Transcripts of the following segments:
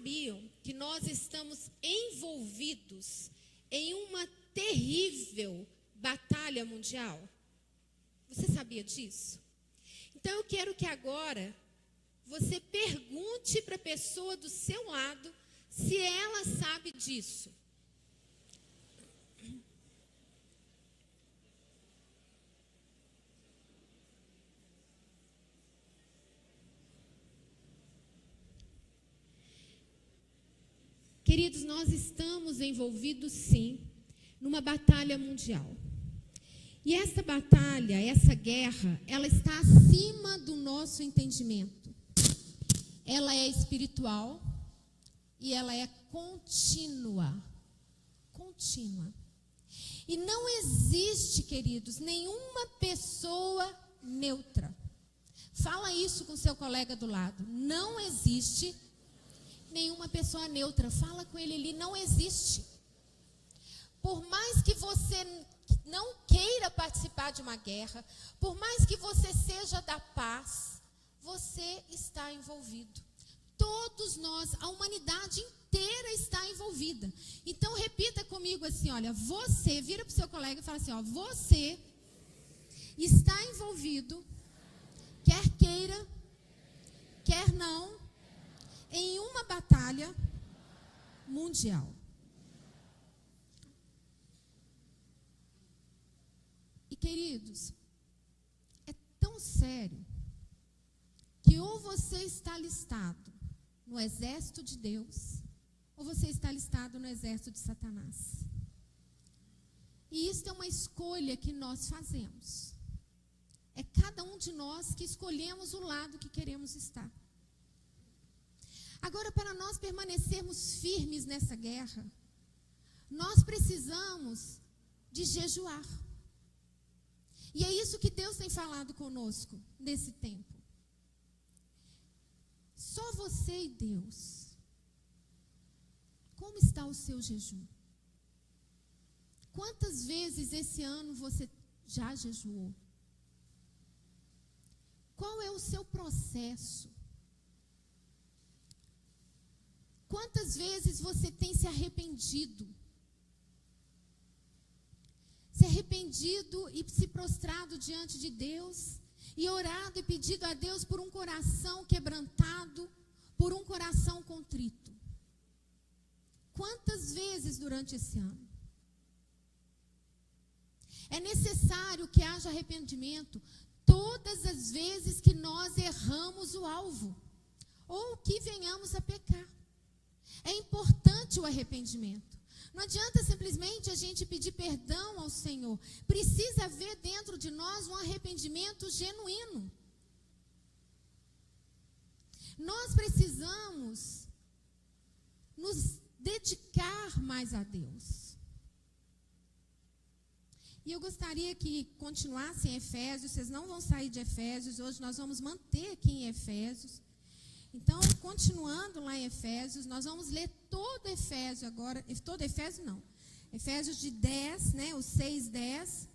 sabiam que nós estamos envolvidos em uma terrível batalha mundial? Você sabia disso? Então eu quero que agora você pergunte para a pessoa do seu lado se ela sabe disso. Queridos, nós estamos envolvidos, sim, numa batalha mundial. E essa batalha, essa guerra, ela está acima do nosso entendimento. Ela é espiritual e ela é contínua. Contínua. E não existe, queridos, nenhuma pessoa neutra. Fala isso com seu colega do lado. Não existe nenhuma pessoa neutra. Fala com ele ali, não existe. Por mais que você não queira participar de uma guerra, por mais que você seja da paz, você está envolvido. Todos nós, a humanidade inteira está envolvida. Então repita comigo assim, olha, você, vira para o seu colega e fala assim, ó, você está envolvido, quer queira, quer não, em uma batalha mundial. E, queridos, é tão sério que ou você está listado no exército de Deus, ou você está listado no exército de Satanás. E isso é uma escolha que nós fazemos. É cada um de nós que escolhemos o lado que queremos estar. Agora, para nós permanecermos firmes nessa guerra, nós precisamos de jejuar. E é isso que Deus tem falado conosco nesse tempo. Só você e Deus. Como está o seu jejum? Quantas vezes esse ano você já jejuou? Qual é o seu processo? Quantas vezes você tem se arrependido? Se arrependido e se prostrado diante de Deus e orado e pedido a Deus por um coração quebrantado, por um coração contrito. Quantas vezes durante esse ano? É necessário que haja arrependimento todas as vezes que nós erramos o alvo ou que venhamos a pecar. É importante o arrependimento. Não adianta simplesmente a gente pedir perdão ao Senhor. Precisa haver dentro de nós um arrependimento genuíno. Nós precisamos nos dedicar mais a Deus. E eu gostaria que continuassem em Efésios. Vocês não vão sair de Efésios. Hoje nós vamos manter aqui em Efésios. Então, continuando lá em Efésios, nós vamos ler todo Efésio agora, todo Efésio não, Efésios de 10, né, o 6, 10,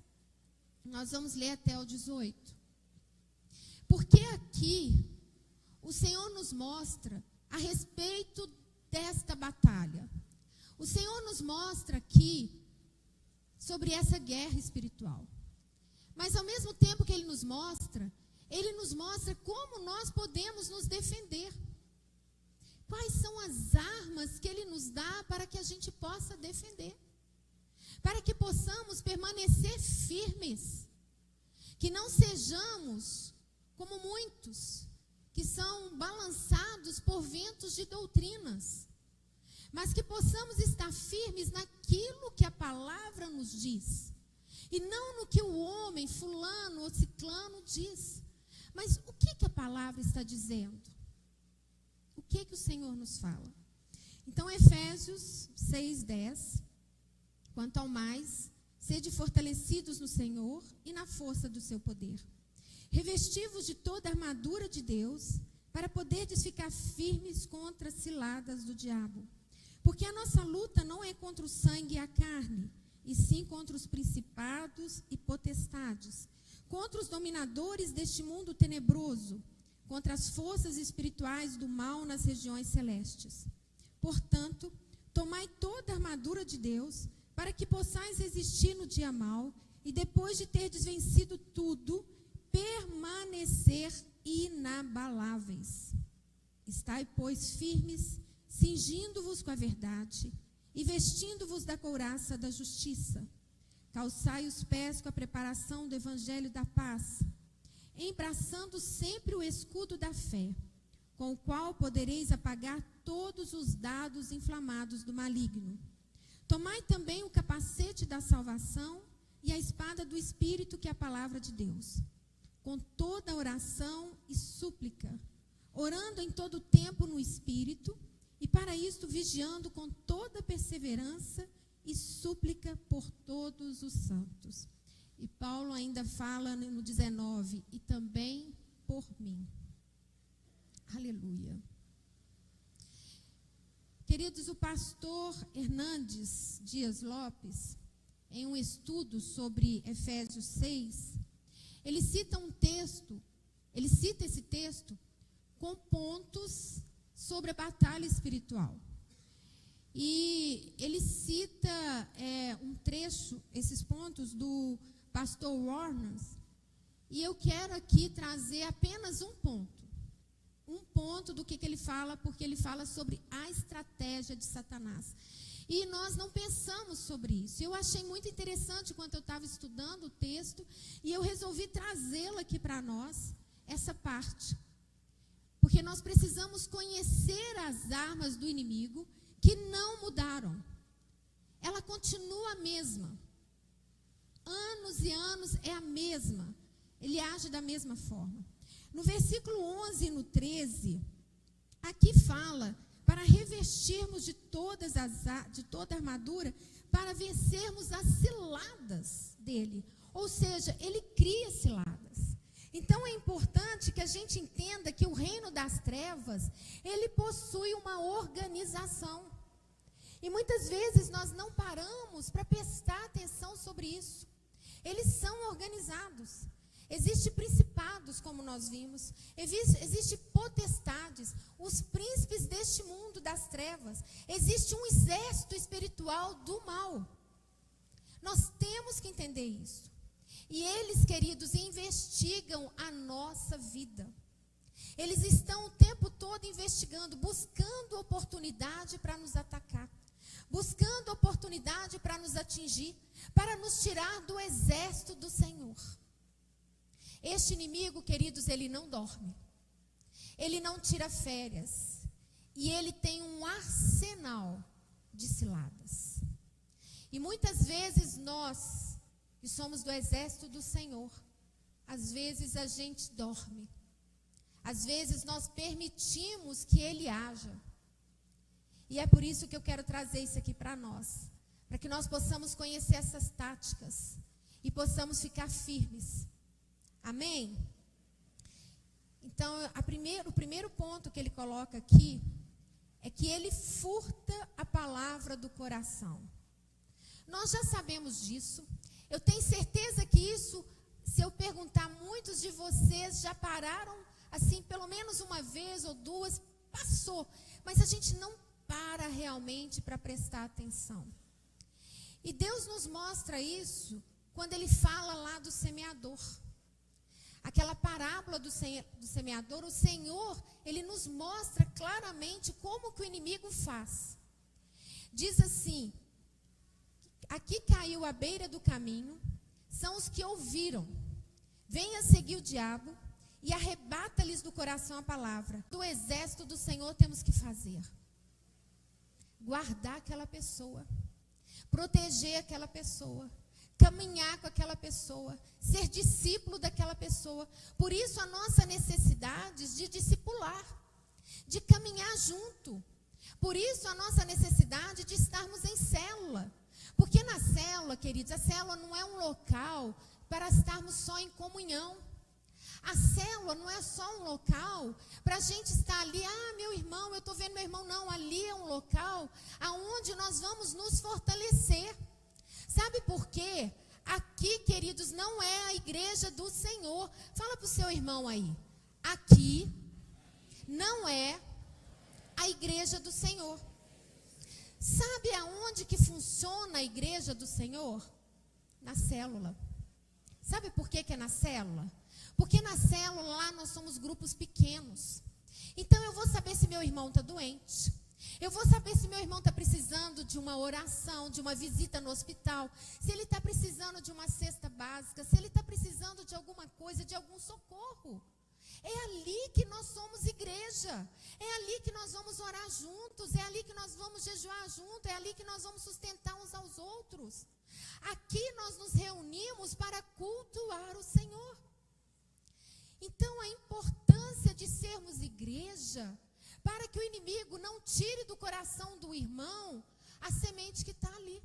nós vamos ler até o 18. Porque aqui, o Senhor nos mostra a respeito desta batalha. O Senhor nos mostra aqui sobre essa guerra espiritual. Mas ao mesmo tempo que Ele nos mostra como nós podemos nos defender. Quais são as armas que Ele nos dá para que a gente possa defender. Para que possamos permanecer firmes. Que não sejamos como muitos, que são balançados por ventos de doutrinas. Mas que possamos estar firmes naquilo que a palavra nos diz. E não no que o homem, fulano ou ciclano diz. Mas o que a palavra está dizendo? O que o Senhor nos fala? Então, Efésios 6, 10. Quanto ao mais, sede fortalecidos no Senhor e na força do seu poder. Revestivos de toda a armadura de Deus, para poderdes ficar firmes contra as ciladas do diabo. Porque a nossa luta não é contra o sangue e a carne, e sim contra os principados e potestades, contra os dominadores deste mundo tenebroso, contra as forças espirituais do mal nas regiões celestes. Portanto, tomai toda a armadura de Deus, para que possais resistir no dia mau, e depois de terdes vencido tudo, permanecer inabaláveis. Estai, pois, firmes, cingindo-vos com a verdade, e vestindo-vos da couraça da justiça. Calçai os pés com a preparação do evangelho da paz, embraçando sempre o escudo da fé, com o qual podereis apagar todos os dardos inflamados do maligno. Tomai também o capacete da salvação e a espada do Espírito, que é a palavra de Deus, com toda oração e súplica, orando em todo tempo no Espírito, e para isto vigiando com toda perseverança e súplica por todos os santos. E Paulo ainda fala no 19, e também por mim. Aleluia. Queridos, o pastor Hernandes Dias Lopes, em um estudo sobre Efésios 6, ele cita esse texto com pontos sobre a batalha espiritual. E ele cita um trecho, esses pontos do pastor Warner, e eu quero aqui trazer apenas um ponto do que ele fala, porque ele fala sobre a estratégia de Satanás. E nós não pensamos sobre isso. Eu achei muito interessante quando eu estava estudando o texto, e eu resolvi trazê-lo aqui para nós, essa parte. Porque nós precisamos conhecer as armas do inimigo, que não mudaram. Ela continua a mesma. Anos e anos é a mesma. Ele age da mesma forma. No versículo 11 e no 13, aqui fala para revestirmos de toda a armadura, para vencermos as ciladas dele. Ou seja, ele cria ciladas. Então é importante que a gente entenda que o reino das trevas, ele possui uma organização. E muitas vezes nós não paramos para prestar atenção sobre isso. Eles são organizados. Existem principados, como nós vimos. Existem potestades, os príncipes deste mundo das trevas. Existe um exército espiritual do mal. Nós temos que entender isso. E eles, queridos, investigam a nossa vida. Eles estão o tempo todo investigando, buscando oportunidade para nos atacar, buscando oportunidade para nos atingir, para nos tirar do exército do Senhor. Este inimigo, queridos, ele não dorme, ele não tira férias, e ele tem um arsenal de ciladas. E muitas vezes nós, que somos do exército do Senhor, às vezes a gente dorme, às vezes nós permitimos que ele haja. E é por isso que eu quero trazer isso aqui para nós, para que nós possamos conhecer essas táticas e possamos ficar firmes. Amém? Então, o primeiro ponto que ele coloca aqui é que ele furta a palavra do coração. Nós já sabemos disso. Eu tenho certeza que isso, se eu perguntar, muitos de vocês já pararam, assim, pelo menos uma vez ou duas, passou. Mas a gente não para realmente para prestar atenção. E Deus nos mostra isso quando ele fala lá do semeador. Aquela parábola do semeador, o Senhor, ele nos mostra claramente como que o inimigo faz. Diz assim: aqui caiu à beira do caminho, são os que ouviram. Venha seguir o diabo e arrebata-lhes do coração a palavra. Do exército do Senhor temos que fazer: guardar aquela pessoa, proteger aquela pessoa, caminhar com aquela pessoa, ser discípulo daquela pessoa. Por isso a nossa necessidade de discipular, de caminhar junto. Por isso a nossa necessidade de estarmos em célula. Porque na célula, queridos, a célula não é um local para estarmos só em comunhão. A célula não é só um local para a gente estar ali, meu irmão, eu estou vendo meu irmão. Não, ali é um local aonde nós vamos nos fortalecer. Sabe por quê? Aqui, queridos, não é a igreja do Senhor. Fala para o seu irmão aí: aqui não é a igreja do Senhor. Sabe aonde que funciona a igreja do Senhor? Na célula. Sabe por que é na célula? Porque na célula lá nós somos grupos pequenos. Então eu vou saber se meu irmão está doente. Eu vou saber se meu irmão está precisando de uma oração, de uma visita no hospital. Se ele está precisando de uma cesta básica. Se ele está precisando de alguma coisa, de algum socorro. É ali que nós somos igreja. É ali que nós vamos orar juntos. É ali que nós vamos jejuar juntos. É ali que nós vamos sustentar uns aos outros. Aqui nós nos reunimos para cultuar o Senhor. Então a importância de sermos igreja, para que o inimigo não tire do coração do irmão a semente que está ali.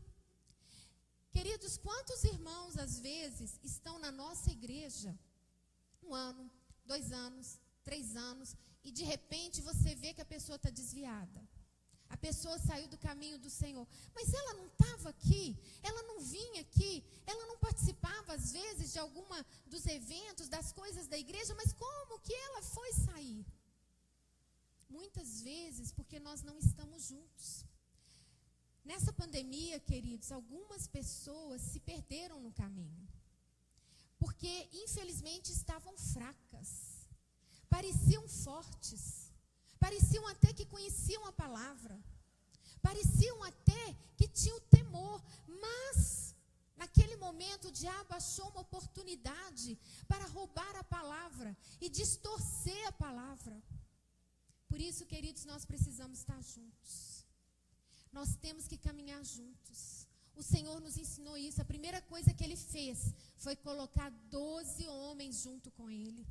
Queridos, quantos irmãos às vezes estão na nossa igreja 1 ano, 2 anos, 3 anos, e de repente você vê que a pessoa está desviada. A pessoa saiu do caminho do Senhor. Mas ela não estava aqui, ela não vinha aqui, ela não participava às vezes de alguma dos eventos, das coisas da igreja, mas como que ela foi sair? Muitas vezes porque nós não estamos juntos. Nessa pandemia, queridos, algumas pessoas se perderam no caminho. Porque, infelizmente, estavam fracas. Pareciam fortes. Pareciam até que conheciam a palavra. Pareciam até que tinham temor. Mas, naquele momento, o diabo achou uma oportunidade para roubar a palavra e distorcer a palavra. Por isso, queridos, nós precisamos estar juntos. Nós temos que caminhar juntos. O Senhor nos ensinou isso. A primeira coisa que Ele fez foi colocar 12 homens junto com Ele.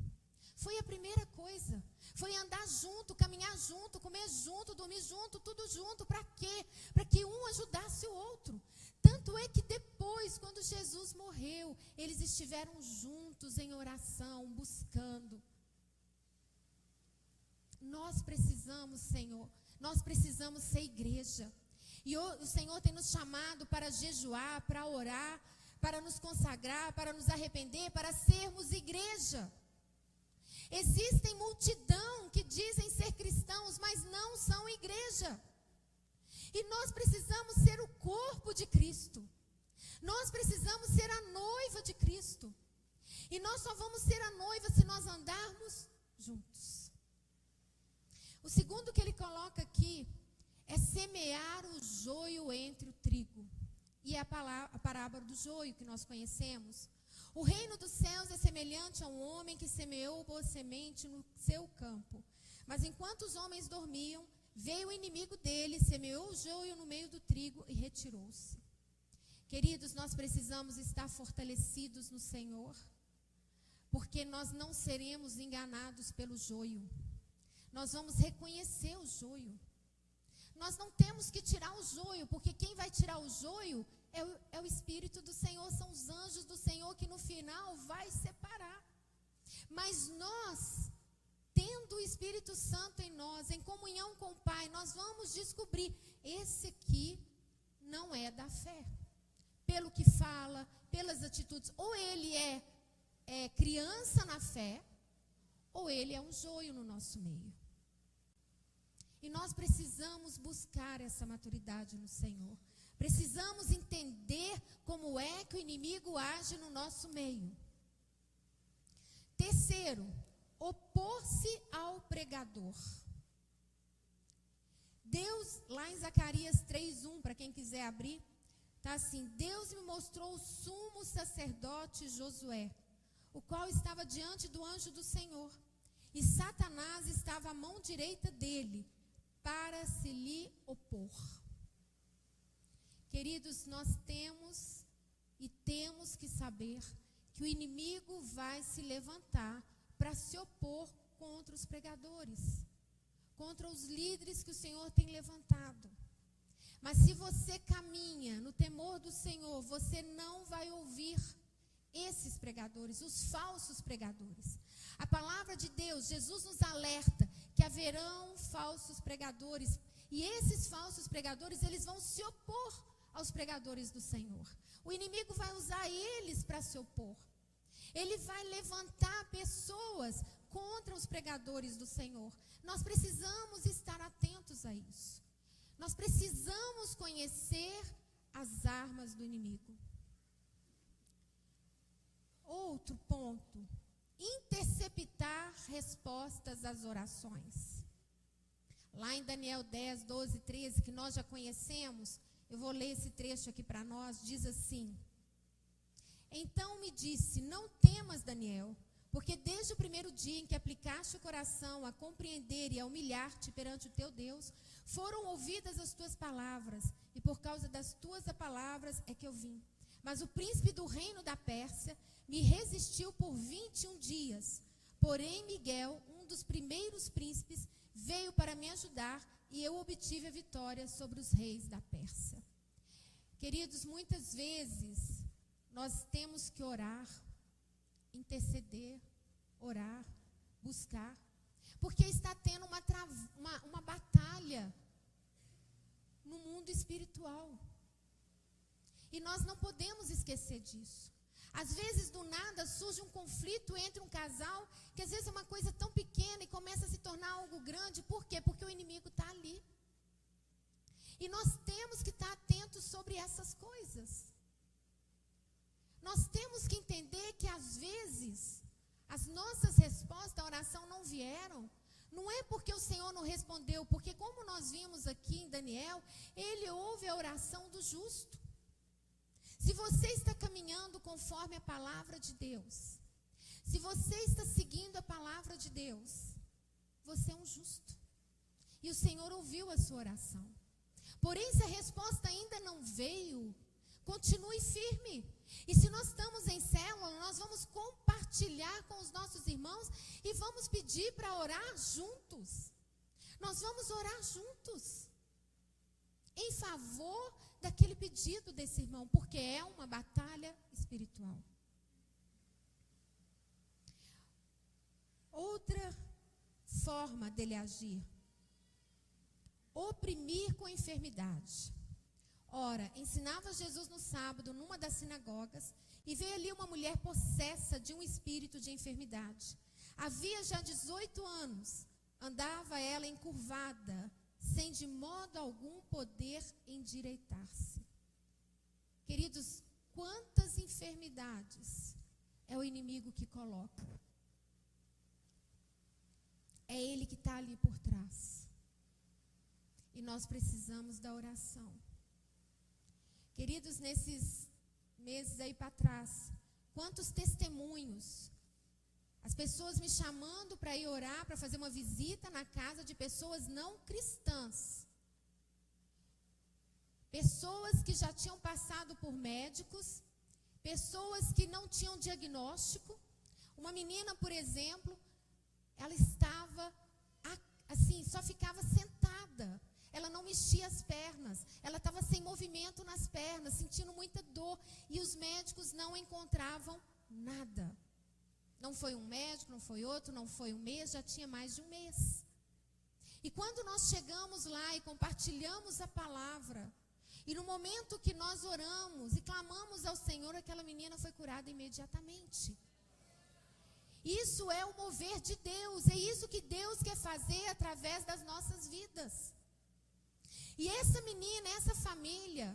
Foi a primeira coisa. Foi andar junto, caminhar junto, comer junto, dormir junto, tudo junto. Para quê? Para que um ajudasse o outro. Tanto é que depois, quando Jesus morreu, eles estiveram juntos em oração, buscando. Nós precisamos, Senhor, nós precisamos ser igreja. E o Senhor tem nos chamado para jejuar, para orar, para nos consagrar, para nos arrepender, para sermos igreja. Existem multidão que dizem ser cristãos, mas não são igreja. E nós precisamos ser o corpo de Cristo. Nós precisamos ser a noiva de Cristo. E nós só vamos ser a noiva se nós andarmos juntos. O segundo que ele coloca aqui é semear o joio entre o trigo. E é a parábola do joio que nós conhecemos. O reino dos céus é semelhante a um homem que semeou boa semente no seu campo. Mas enquanto os homens dormiam, veio o inimigo dele, semeou o joio no meio do trigo e retirou-se. Queridos, nós precisamos estar fortalecidos no Senhor, porque nós não seremos enganados pelo joio. Nós vamos reconhecer o joio. Nós não temos que tirar o joio, porque quem vai tirar o joio é o Espírito do Senhor, são os anjos do Senhor que no final vai separar. Mas nós, tendo o Espírito Santo em nós, em comunhão com o Pai, nós vamos descobrir, esse aqui não é da fé. Pelo que fala, pelas atitudes, ou ele é criança na fé, ou ele é um joio no nosso meio. E nós precisamos buscar essa maturidade no Senhor. Precisamos entender como é que o inimigo age no nosso meio. Terceiro, opor-se ao pregador. Deus, lá em Zacarias 3:1, para quem quiser abrir, está assim: Deus me mostrou o sumo sacerdote Josué, o qual estava diante do anjo do Senhor, e Satanás estava à mão direita dele, para se lhe opor. Queridos, nós temos que saber que o inimigo vai se levantar para se opor contra os pregadores, contra os líderes que o Senhor tem levantado. Mas se você caminha no temor do Senhor, você não vai ouvir esses pregadores, os falsos pregadores. A palavra de Deus, Jesus nos alerta que haverão falsos pregadores. E esses falsos pregadores, eles vão se opor aos pregadores do Senhor. O inimigo vai usar eles para se opor. Ele vai levantar pessoas contra os pregadores do Senhor. Nós precisamos estar atentos a isso. Nós precisamos conhecer as armas do inimigo. Outro ponto, interceptar respostas às orações. Lá em Daniel 10, 12, 13, que nós já conhecemos, eu vou ler esse trecho aqui para nós, diz assim: então me disse, não temas, Daniel, porque desde o primeiro dia em que aplicaste o coração a compreender e a humilhar-te perante o teu Deus, foram ouvidas as tuas palavras, e por causa das tuas palavras é que eu vim. Mas o príncipe do reino da Pérsia me resistiu por 21 dias. Porém, Miguel, um dos primeiros príncipes, veio para me ajudar e eu obtive a vitória sobre os reis da Pérsia. Queridos, muitas vezes nós temos que orar, interceder, orar, buscar, porque está tendo uma batalha no mundo espiritual. E nós não podemos esquecer disso. Às vezes, do nada, surge um conflito entre um casal, que às vezes é uma coisa tão pequena e começa a se tornar algo grande. Por quê? Porque o inimigo está ali. E nós temos que estar atentos sobre essas coisas. Nós temos que entender que, às vezes, as nossas respostas à oração não vieram. Não é porque o Senhor não respondeu, porque como nós vimos aqui em Daniel, ele ouve a oração do justo. Se você está caminhando conforme a palavra de Deus, se você está seguindo a palavra de Deus, você é um justo. E o Senhor ouviu a sua oração. Porém, se a resposta ainda não veio, continue firme. E se nós estamos em célula, nós vamos compartilhar com os nossos irmãos e vamos pedir para orar juntos. Nós vamos orar juntos em favor daquele pedido desse irmão, porque é uma batalha espiritual. Outra forma dele agir: oprimir com enfermidade. Ora, ensinava Jesus no sábado numa das sinagogas, e veio ali uma mulher possessa de um espírito de enfermidade. Havia já 18 anos, andava ela encurvada, sem de modo algum poder endireitar-se. Queridos, quantas enfermidades é o inimigo que coloca? É ele que está ali por trás. E nós precisamos da oração. Queridos, nesses meses aí para trás, quantos testemunhos, as pessoas me chamando para ir orar, para fazer uma visita na casa de pessoas não cristãs. Pessoas que já tinham passado por médicos, pessoas que não tinham diagnóstico. Uma menina, por exemplo, ela estava assim, só ficava sentada. Ela não mexia as pernas, ela estava sem movimento nas pernas, sentindo muita dor. E os médicos não encontravam nada. Não foi um médico, não foi outro, não foi um mês, já tinha mais de um mês. E quando nós chegamos lá e compartilhamos a palavra, e no momento que nós oramos e clamamos ao Senhor, aquela menina foi curada imediatamente. Isso é o mover de Deus, é isso que Deus quer fazer através das nossas vidas. E essa menina, essa família,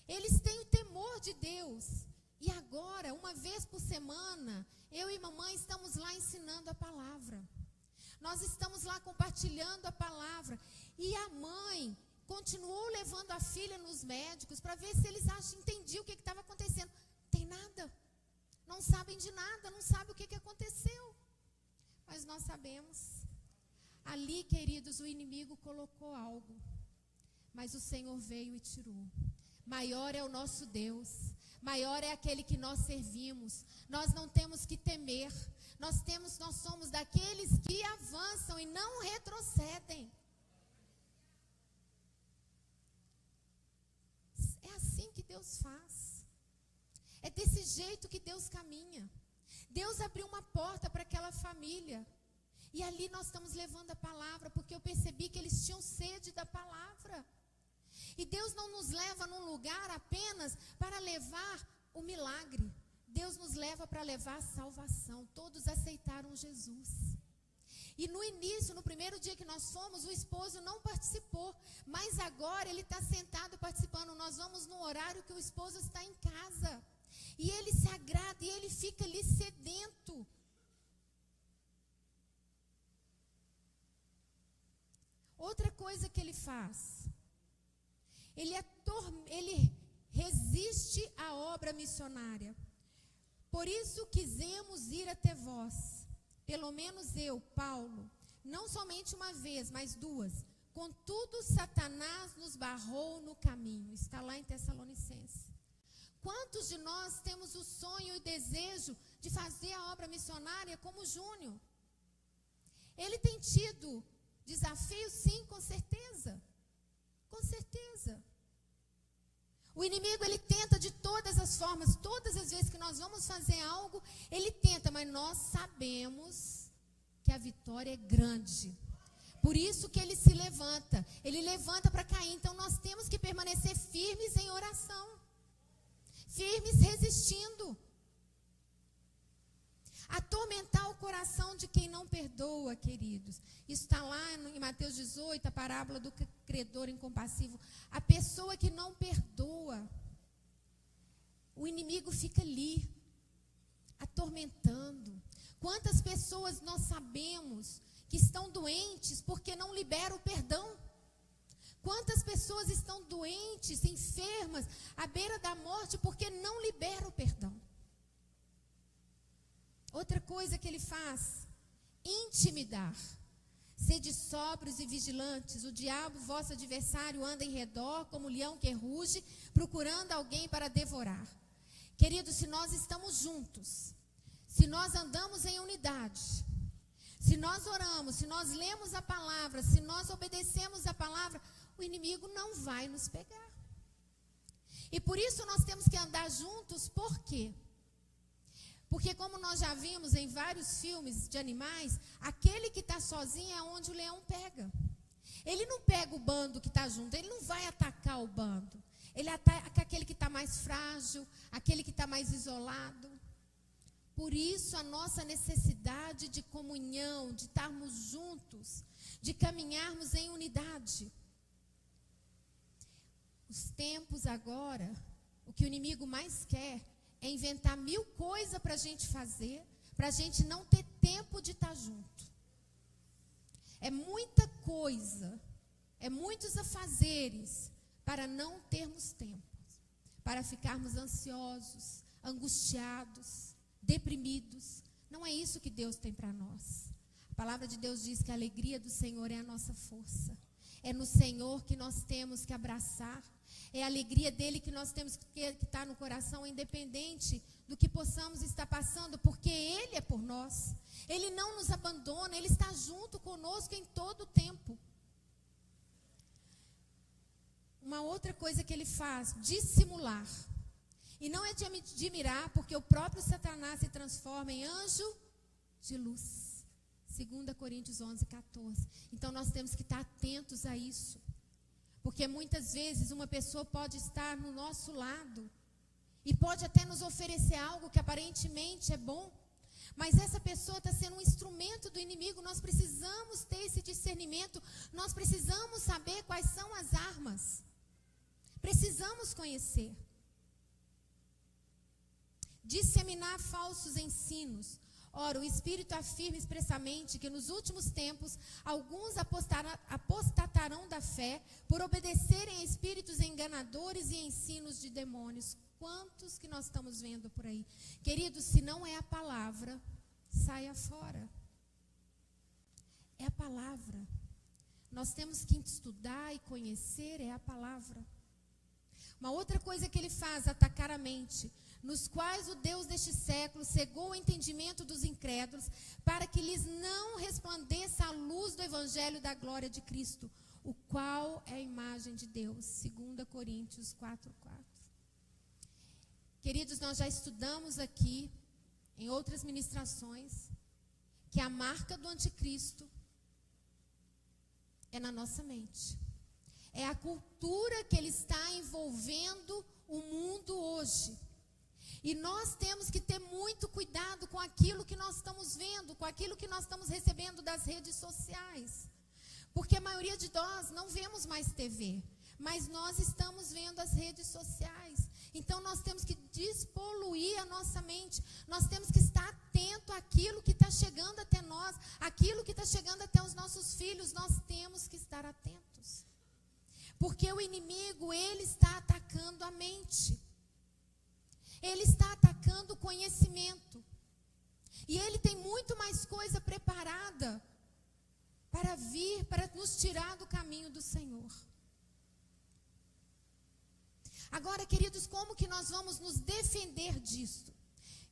eles têm o temor de Deus. E agora, uma vez por semana, eu e mamãe estamos lá ensinando a palavra. Nós estamos lá compartilhando a palavra. E a mãe continuou levando a filha nos médicos para ver se eles entendiam o que estava acontecendo. Tem nada. Não sabem de nada, não sabem o que aconteceu. Mas nós sabemos. Ali, queridos, o inimigo colocou algo. Mas o Senhor veio e tirou. Maior é o nosso Deus. Maior é aquele que nós servimos. Nós não temos que temer. Nós somos daqueles que avançam e não retrocedem. É assim que Deus faz. É desse jeito que Deus caminha. Deus abriu uma porta para aquela família. E ali nós estamos levando a palavra, porque eu percebi que eles tinham sede da palavra. E Deus não nos leva num lugar apenas para levar o milagre. Deus nos leva para levar a salvação. Todos aceitaram Jesus. E no início, no primeiro dia que nós fomos, o esposo não participou. Mas agora ele está sentado participando. Nós vamos no horário que o esposo está em casa. E ele se agrada e ele fica ali sedento. Outra coisa que ele faz, ele resiste à obra missionária. Por isso quisemos ir até vós, pelo menos eu, Paulo, não somente uma vez, mas duas. Contudo, Satanás nos barrou no caminho. Está lá em Tessalonicenses. Quantos de nós temos o sonho e o desejo de fazer a obra missionária como Júnior? Ele tem tido desafios, sim, com certeza. Com certeza. O inimigo, ele tenta de todas as formas, todas as vezes que nós vamos fazer algo, ele tenta, mas nós sabemos que a vitória é grande. Por isso que ele se levanta, ele levanta para cair. Então nós temos que permanecer firmes em oração, firmes resistindo. Atormentar o coração de quem não perdoa, queridos. Isso está lá em Mateus 18, a parábola do credor incompassivo. A pessoa que não perdoa, o inimigo fica ali, atormentando. Quantas pessoas nós sabemos que estão doentes porque não liberam o perdão? Quantas pessoas estão doentes, enfermas, à beira da morte porque não liberam o perdão? Outra coisa que ele faz, intimidar. Sede sóbrios e vigilantes, o diabo, vosso adversário, anda em redor como leão que ruge, procurando alguém para devorar. Queridos, se nós estamos juntos, se nós andamos em unidade, se nós oramos, se nós lemos a palavra, se nós obedecemos a palavra, o inimigo não vai nos pegar. E por isso nós temos que andar juntos, por quê? Porque como nós já vimos em vários filmes de animais, aquele que está sozinho é onde o leão pega. Ele não pega o bando que está junto, ele não vai atacar o bando. Ele ataca aquele que está mais frágil, aquele que está mais isolado. Por isso a nossa necessidade de comunhão, de estarmos juntos, de caminharmos em unidade. Os tempos agora, o que o inimigo mais quer é inventar 1000 coisas para a gente fazer, para a gente não ter tempo de estar junto. É muita coisa, é muitos afazeres para não termos tempo, para ficarmos ansiosos, angustiados, deprimidos. Não é isso que Deus tem para nós. A palavra de Deus diz que a alegria do Senhor é a nossa força. É no Senhor que nós temos que abraçar. É a alegria dele que nós temos que estar no coração, independente do que possamos estar passando, porque ele é por nós. Ele não nos abandona, ele está junto conosco em todo o tempo. Uma outra coisa que ele faz, dissimular. E não é de admirar, porque o próprio Satanás se transforma em anjo de luz. 2 Coríntios 11, 14. Então nós temos que estar atentos a isso. Porque muitas vezes uma pessoa pode estar no nosso lado e pode até nos oferecer algo que aparentemente é bom, mas essa pessoa está sendo um instrumento do inimigo. Nós precisamos ter esse discernimento, nós precisamos saber quais são as armas, precisamos conhecer. Disseminar falsos ensinos. Ora, o Espírito afirma expressamente que nos últimos tempos alguns apostatarão da fé por obedecerem a espíritos enganadores e ensinos de demônios. Quantos que nós estamos vendo por aí? Queridos, se não é a palavra, saia fora. É a palavra. Nós temos que estudar e conhecer, é a palavra. Uma outra coisa que ele faz, atacar a mente, nos quais o Deus deste século cegou o entendimento dos incrédulos, para que lhes não resplandeça a luz do evangelho da glória de Cristo, o qual é a imagem de Deus. 2 Coríntios 4:4. Queridos, nós já estudamos aqui, em outras ministrações, que a marca do anticristo é na nossa mente. É a cultura que ele está envolvendo o mundo hoje. E nós temos que ter muito cuidado com aquilo que nós estamos vendo, com aquilo que nós estamos recebendo das redes sociais. Porque a maioria de nós não vemos mais TV, mas nós estamos vendo as redes sociais. Então nós temos que despoluir a nossa mente. Nós temos que estar atento àquilo que está chegando até nós, aquilo que está chegando até os nossos filhos. Nós temos que estar atentos. Porque o inimigo, ele está atacando a mente. Ele está atacando o conhecimento. E ele tem muito mais coisa preparada para vir, para nos tirar do caminho do Senhor. Agora, queridos, como que nós vamos nos defender disso?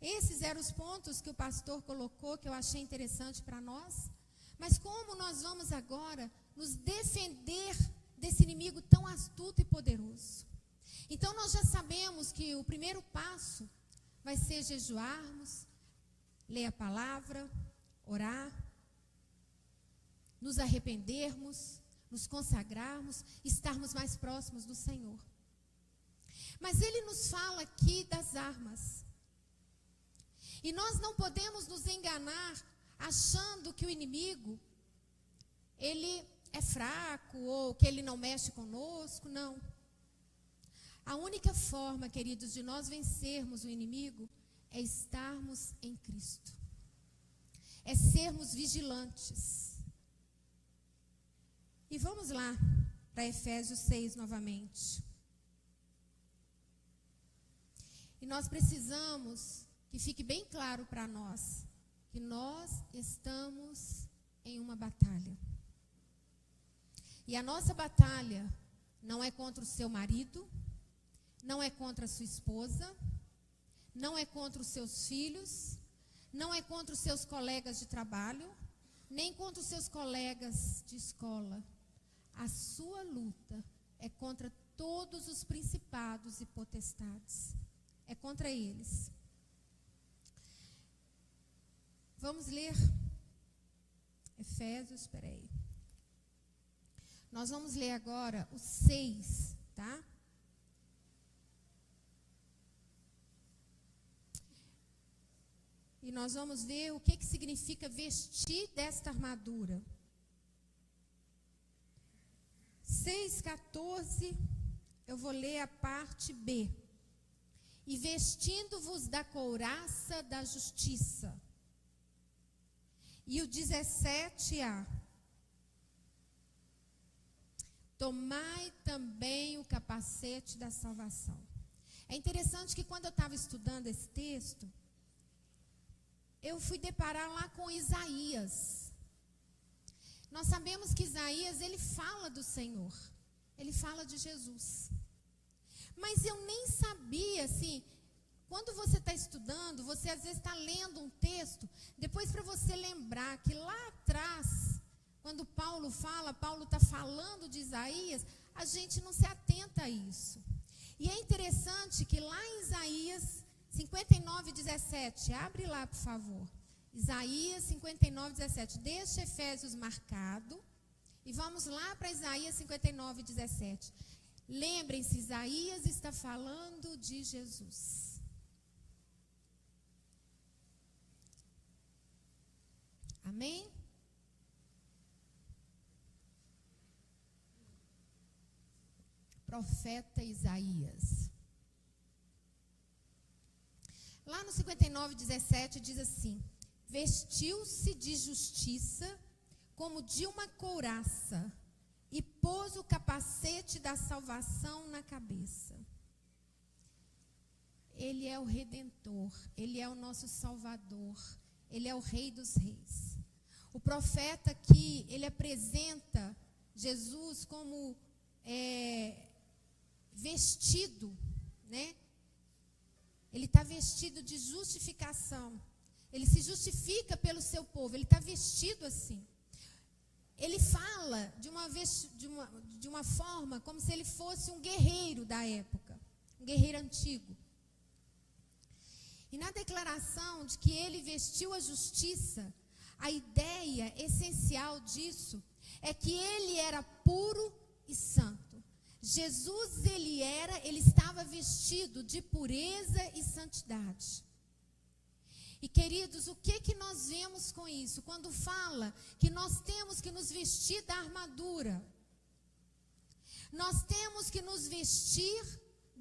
Esses eram os pontos que o pastor colocou, que eu achei interessante para nós. Mas como nós vamos agora nos defender desse inimigo tão astuto e poderoso? Então, nós já sabemos que o primeiro passo vai ser jejuarmos, ler a palavra, orar, nos arrependermos, nos consagrarmos, estarmos mais próximos do Senhor. Mas ele nos fala aqui das armas. E nós não podemos nos enganar achando que o inimigo, ele é fraco ou que ele não mexe conosco, não. A única forma, queridos, de nós vencermos o inimigo é estarmos em Cristo. É sermos vigilantes. E vamos lá para Efésios 6 novamente. E nós precisamos que fique bem claro para nós que nós estamos em uma batalha. E a nossa batalha não é contra o seu marido, não é contra a sua esposa, não é contra os seus filhos, não é contra os seus colegas de trabalho, nem contra os seus colegas de escola. A sua luta é contra todos os principados e potestades. É contra eles. Vamos ler Efésios, espera aí. Nós vamos ler agora o 6, tá? E nós vamos ver o que significa vestir desta armadura. 6:14, eu vou ler a parte B. E vestindo-vos da couraça da justiça. E o 17a. Tomai também o capacete da salvação. É interessante que quando eu estava estudando esse texto, eu fui deparar lá com Isaías. Nós sabemos que Isaías, ele fala do Senhor. Ele fala de Jesus. Mas eu nem sabia, assim, quando você está estudando, você às vezes está lendo um texto, depois para você lembrar que lá atrás, quando Paulo está falando de Isaías, a gente não se atenta a isso. E é interessante que lá em Isaías 59:17, abre lá, por favor. Isaías 59:17, deixa Efésios marcado e vamos lá para Isaías 59:17. Lembrem-se, Isaías está falando de Jesus. Amém? Profeta Isaías. Lá no 59:17 diz assim: vestiu-se de justiça como de uma couraça e pôs o capacete da salvação na cabeça. Ele é o Redentor, Ele é o nosso Salvador, Ele é o Rei dos Reis. O profeta aqui, ele apresenta Jesus como vestido, né? Ele está vestido de justificação. Ele se justifica pelo seu povo, ele está vestido assim. Ele fala de uma forma como se ele fosse um guerreiro da época, um guerreiro antigo. E na declaração de que ele vestiu a justiça, a ideia essencial disso é que ele era puro e santo. Jesus, ele estava vestido de pureza e santidade. E, queridos, o que nós vemos com isso? Quando fala que nós temos que nos vestir da armadura, nós temos que nos vestir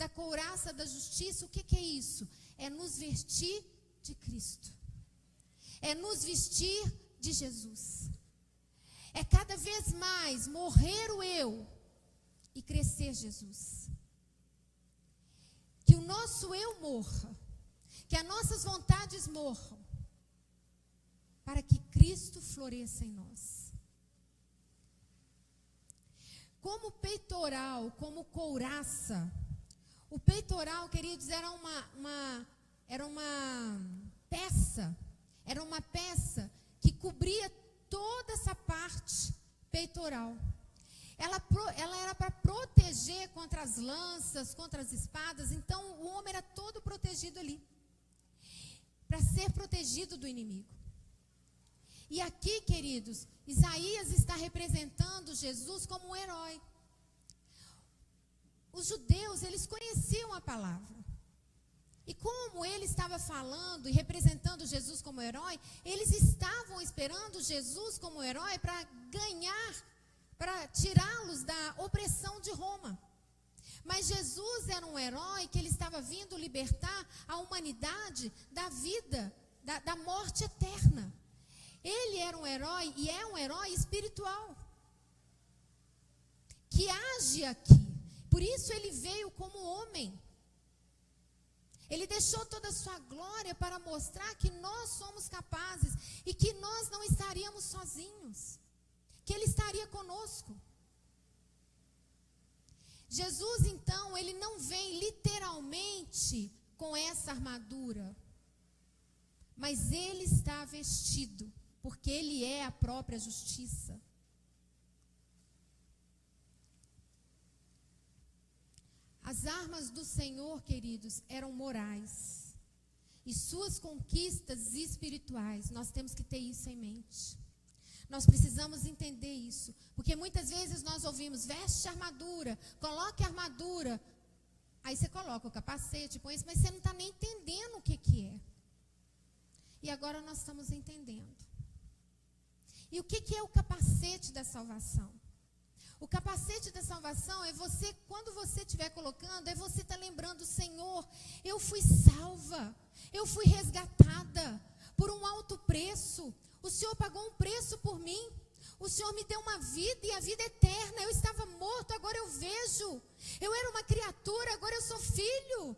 da couraça da justiça. O que é isso? É nos vestir de Cristo. É nos vestir de Jesus. É cada vez mais morrer o eu e crescer Jesus. Que o nosso eu morra, que as nossas vontades morram, para que Cristo floresça em nós. Como peitoral, como couraça, o peitoral, queridos, era uma peça que cobria toda essa parte peitoral. Ela era para proteger contra as lanças, contra as espadas. Então o homem era todo protegido ali, para ser protegido do inimigo. E aqui, queridos, Isaías está representando Jesus como um herói. Os judeus, eles conheciam a palavra. E como ele estava falando e representando Jesus como herói, eles estavam esperando Jesus como herói para ganhar, para tirá-los da opressão de Roma. Mas Jesus era um herói que ele estava vindo libertar a humanidade da vida, da morte eterna. Ele era um herói e é um herói espiritual, que age aqui. Por isso ele veio como homem. Ele deixou toda a sua glória para mostrar que nós somos capazes e que nós não estaríamos sozinhos, que Ele estaria conosco. Jesus, então, Ele não vem literalmente com essa armadura, mas Ele está vestido, porque Ele é a própria justiça. As armas do Senhor, queridos, eram morais. E suas conquistas espirituais, nós temos que ter isso em mente. Nós precisamos entender isso. Porque muitas vezes nós ouvimos, veste a armadura, coloque a armadura. Aí você coloca o capacete, põe isso, mas você não está nem entendendo o que é. E agora nós estamos entendendo. E o que é o capacete da salvação? O capacete da salvação é você, quando você estiver colocando, é você estar lembrando, Senhor, eu fui salva, eu fui resgatada por um alto preço. O Senhor pagou um preço por mim. O Senhor me deu uma vida e a vida eterna. Eu estava morto, agora eu vejo. Eu era uma criatura, agora eu sou filho.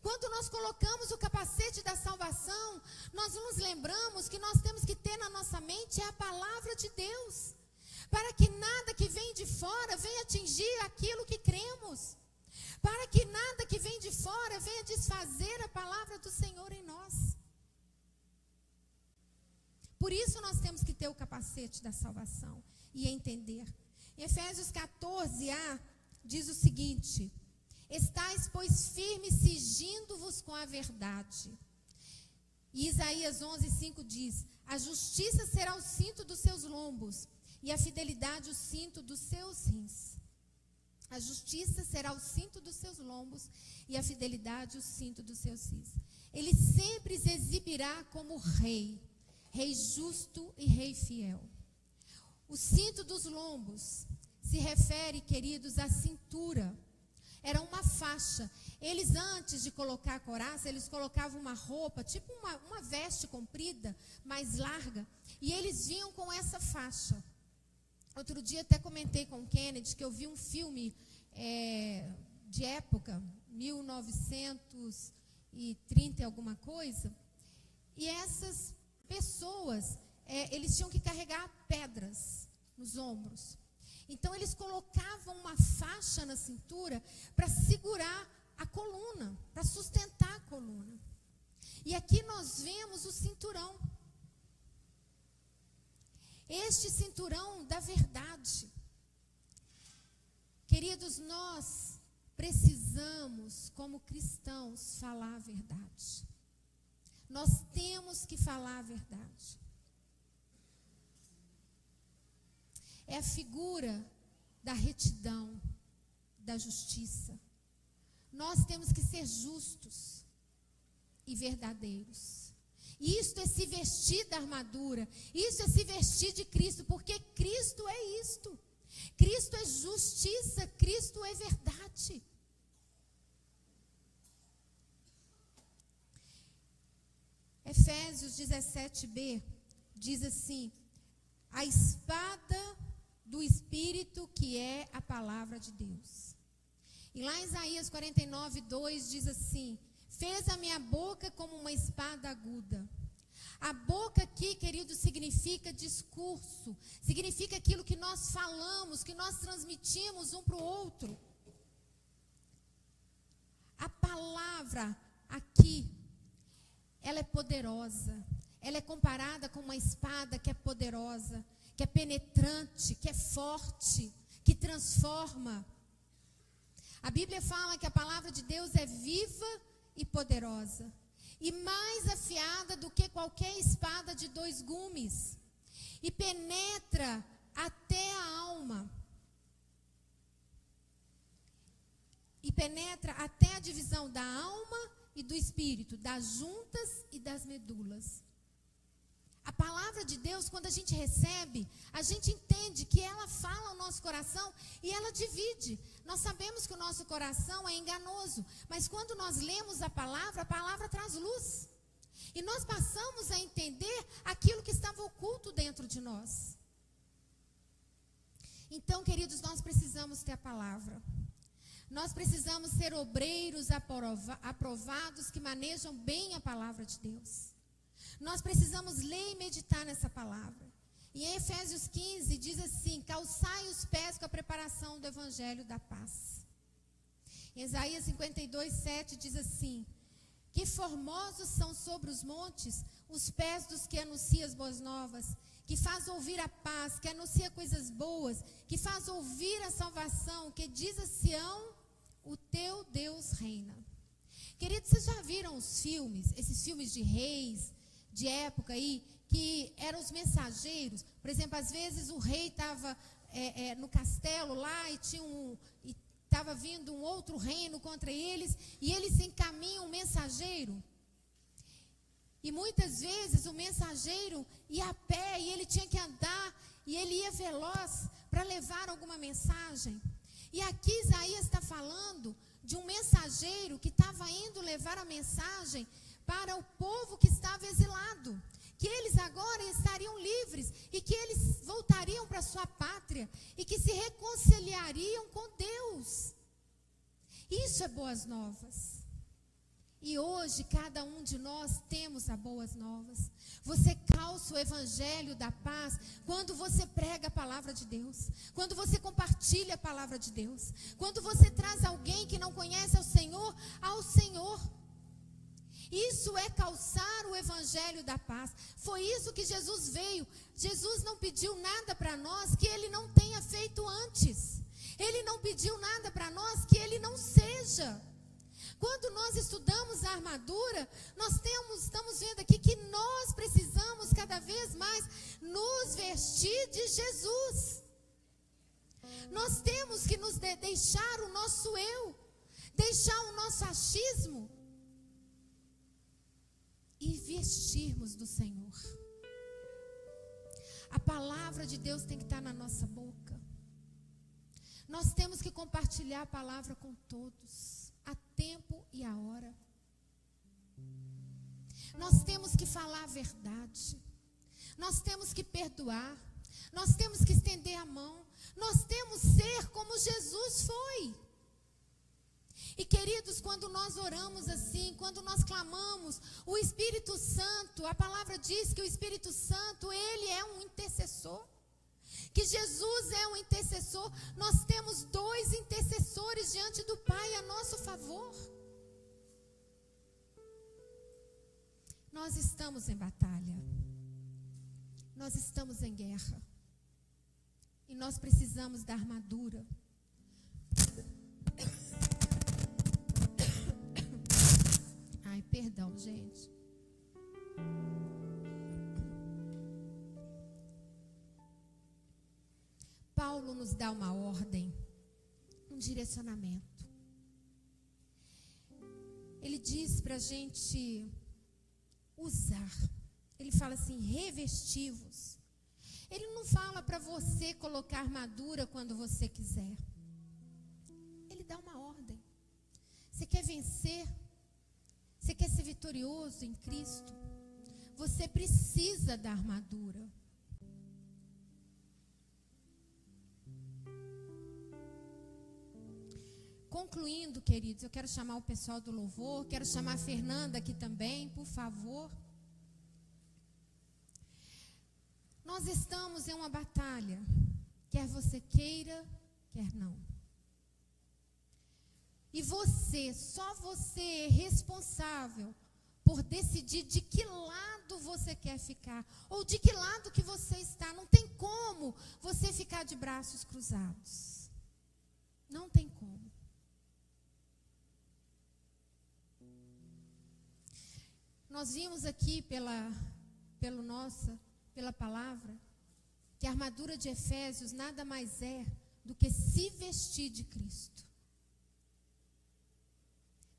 Quando nós colocamos o capacete da salvação, nós nos lembramos que nós temos que ter na nossa mente a palavra de Deus, para que nada que vem de fora venha atingir aquilo que cremos, para que nada que vem de fora venha desfazer a palavra do Senhor em nós. Por isso nós temos que ter o capacete da salvação e entender. Em Efésios 14a diz o seguinte: estais, pois, firmes, cingindo-vos com a verdade. E Isaías 11:5 diz: a justiça será o cinto dos seus lombos, e a fidelidade o cinto dos seus rins. A justiça será o cinto dos seus lombos, e a fidelidade o cinto dos seus rins. Ele sempre se exibirá como rei, rei justo e rei fiel. O cinto dos lombos se refere, queridos, à cintura. Era uma faixa. Eles, antes de colocar a couraça, eles colocavam uma roupa, tipo uma veste comprida, mais larga, e eles vinham com essa faixa. Outro dia até comentei com o Kennedy que eu vi um filme de época, 1930 e alguma coisa, e essas pessoas, eles tinham que carregar pedras nos ombros. Então eles colocavam uma faixa na cintura para segurar a coluna, para sustentar a coluna. E aqui nós vemos o cinturão. Este cinturão da verdade. Queridos, nós precisamos, como cristãos, falar a verdade. Nós temos que falar a verdade. É a figura da retidão, da justiça. Nós temos que ser justos e verdadeiros. Isto é se vestir da armadura. Isso é se vestir de Cristo, porque Cristo é isto. Cristo é justiça, Cristo é verdade. Efésios 17b diz assim: a espada do Espírito, que é a palavra de Deus. E lá em Isaías 49:2 diz assim: fez a minha boca como uma espada aguda. A boca aqui, querido, significa discurso, significa aquilo que nós falamos, que nós transmitimos um para o outro. A palavra aqui, ela é poderosa, ela é comparada com uma espada que é poderosa, que é penetrante, que é forte, que transforma. A Bíblia fala que a palavra de Deus é viva e poderosa, e mais afiada do que qualquer espada de 2 gumes, e penetra até a alma, e penetra até a divisão da alma e do espírito, das juntas e das medulas. A palavra de Deus, quando a gente recebe, a gente entende que ela fala ao nosso coração e ela divide. Nós sabemos que o nosso coração é enganoso, mas quando nós lemos a palavra traz luz. E nós passamos a entender aquilo que estava oculto dentro de nós. Então, queridos, nós precisamos ter a palavra. Nós precisamos ser obreiros aprovados que manejam bem a palavra de Deus. Nós precisamos ler e meditar nessa palavra. E em Efésios 15 diz assim: calçai os pés com a preparação do evangelho da paz. Em Isaías 52:7 diz assim: que formosos são sobre os montes os pés dos que anunciam as boas novas, que faz ouvir a paz, que anuncia coisas boas, que faz ouvir a salvação, que diz a Sião: o teu Deus reina. Queridos, vocês já viram os filmes, esses filmes de reis, de época aí, que eram os mensageiros? Por exemplo, às vezes o rei estava no castelo lá e estava vindo um outro reino contra eles, e eles encaminham um mensageiro. E muitas vezes o mensageiro ia a pé e ele tinha que andar, e ele ia veloz para levar alguma mensagem. E aqui Isaías está falando de um mensageiro que estava indo levar a mensagem para o povo que estava exilado, que eles agora estariam livres e que eles voltariam para a sua pátria e que se reconciliariam com Deus. Isso é boas novas. E hoje cada um de nós temos as boas novas. Você calça o evangelho da paz quando você prega a palavra de Deus, quando você compartilha a palavra de Deus, quando você traz alguém que não conhece ao Senhor ao Senhor. Isso é calçar o evangelho da paz. Foi isso que Jesus veio. Jesus não pediu nada para nós que ele não tenha feito antes. Ele não pediu nada para nós que ele não seja. Quando nós estudamos a armadura, nós estamos vendo aqui que nós precisamos cada vez mais nos vestir de Jesus. Nós temos que nos deixar o nosso eu, deixar o nosso achismo e vestirmos do Senhor. A palavra de Deus tem que estar na nossa boca. Nós temos que compartilhar a palavra com todos, a tempo e a hora. Nós temos que falar a verdade. Nós temos que perdoar. Nós temos que estender a mão. Nós temos que ser como Jesus foi. E queridos, quando nós oramos assim, quando nós clamamos, o Espírito Santo, a palavra diz que o Espírito Santo, ele é um intercessor. Que Jesus é um intercessor. Nós temos 2 intercessores diante do Pai a nosso favor. Nós estamos em batalha. Nós estamos em guerra. E nós precisamos da armadura. Ai, perdão, gente. Paulo nos dá uma ordem. Um direcionamento. Ele diz para a gente usar. Ele fala assim, revesti-vos. Ele não fala para você colocar armadura quando você quiser. Ele dá uma ordem. Você quer vencer? Você quer ser vitorioso em Cristo? Você precisa da armadura. Concluindo, queridos, eu quero chamar o pessoal do louvor, quero chamar a Fernanda aqui também, por favor. Nós estamos em uma batalha, quer você queira, quer não. E você, só você é responsável por decidir de que lado você quer ficar, ou de que lado que você está. Não tem como você ficar de braços cruzados. Não tem como. Nós vimos aqui pela palavra, que a armadura de Efésios nada mais é do que se vestir de Cristo.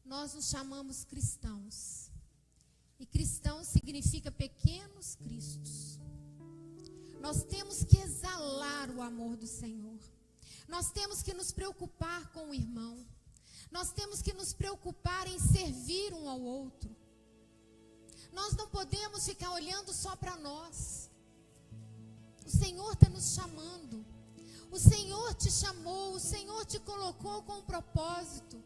Nós nos chamamos cristãos. E cristãos significa pequenos cristos. Nós temos que exalar o amor do Senhor. Nós temos que nos preocupar com o irmão. Nós temos que nos preocupar em servir um ao outro. Nós não podemos ficar olhando só para nós. O Senhor está nos chamando. O Senhor te chamou, o Senhor te colocou com um propósito.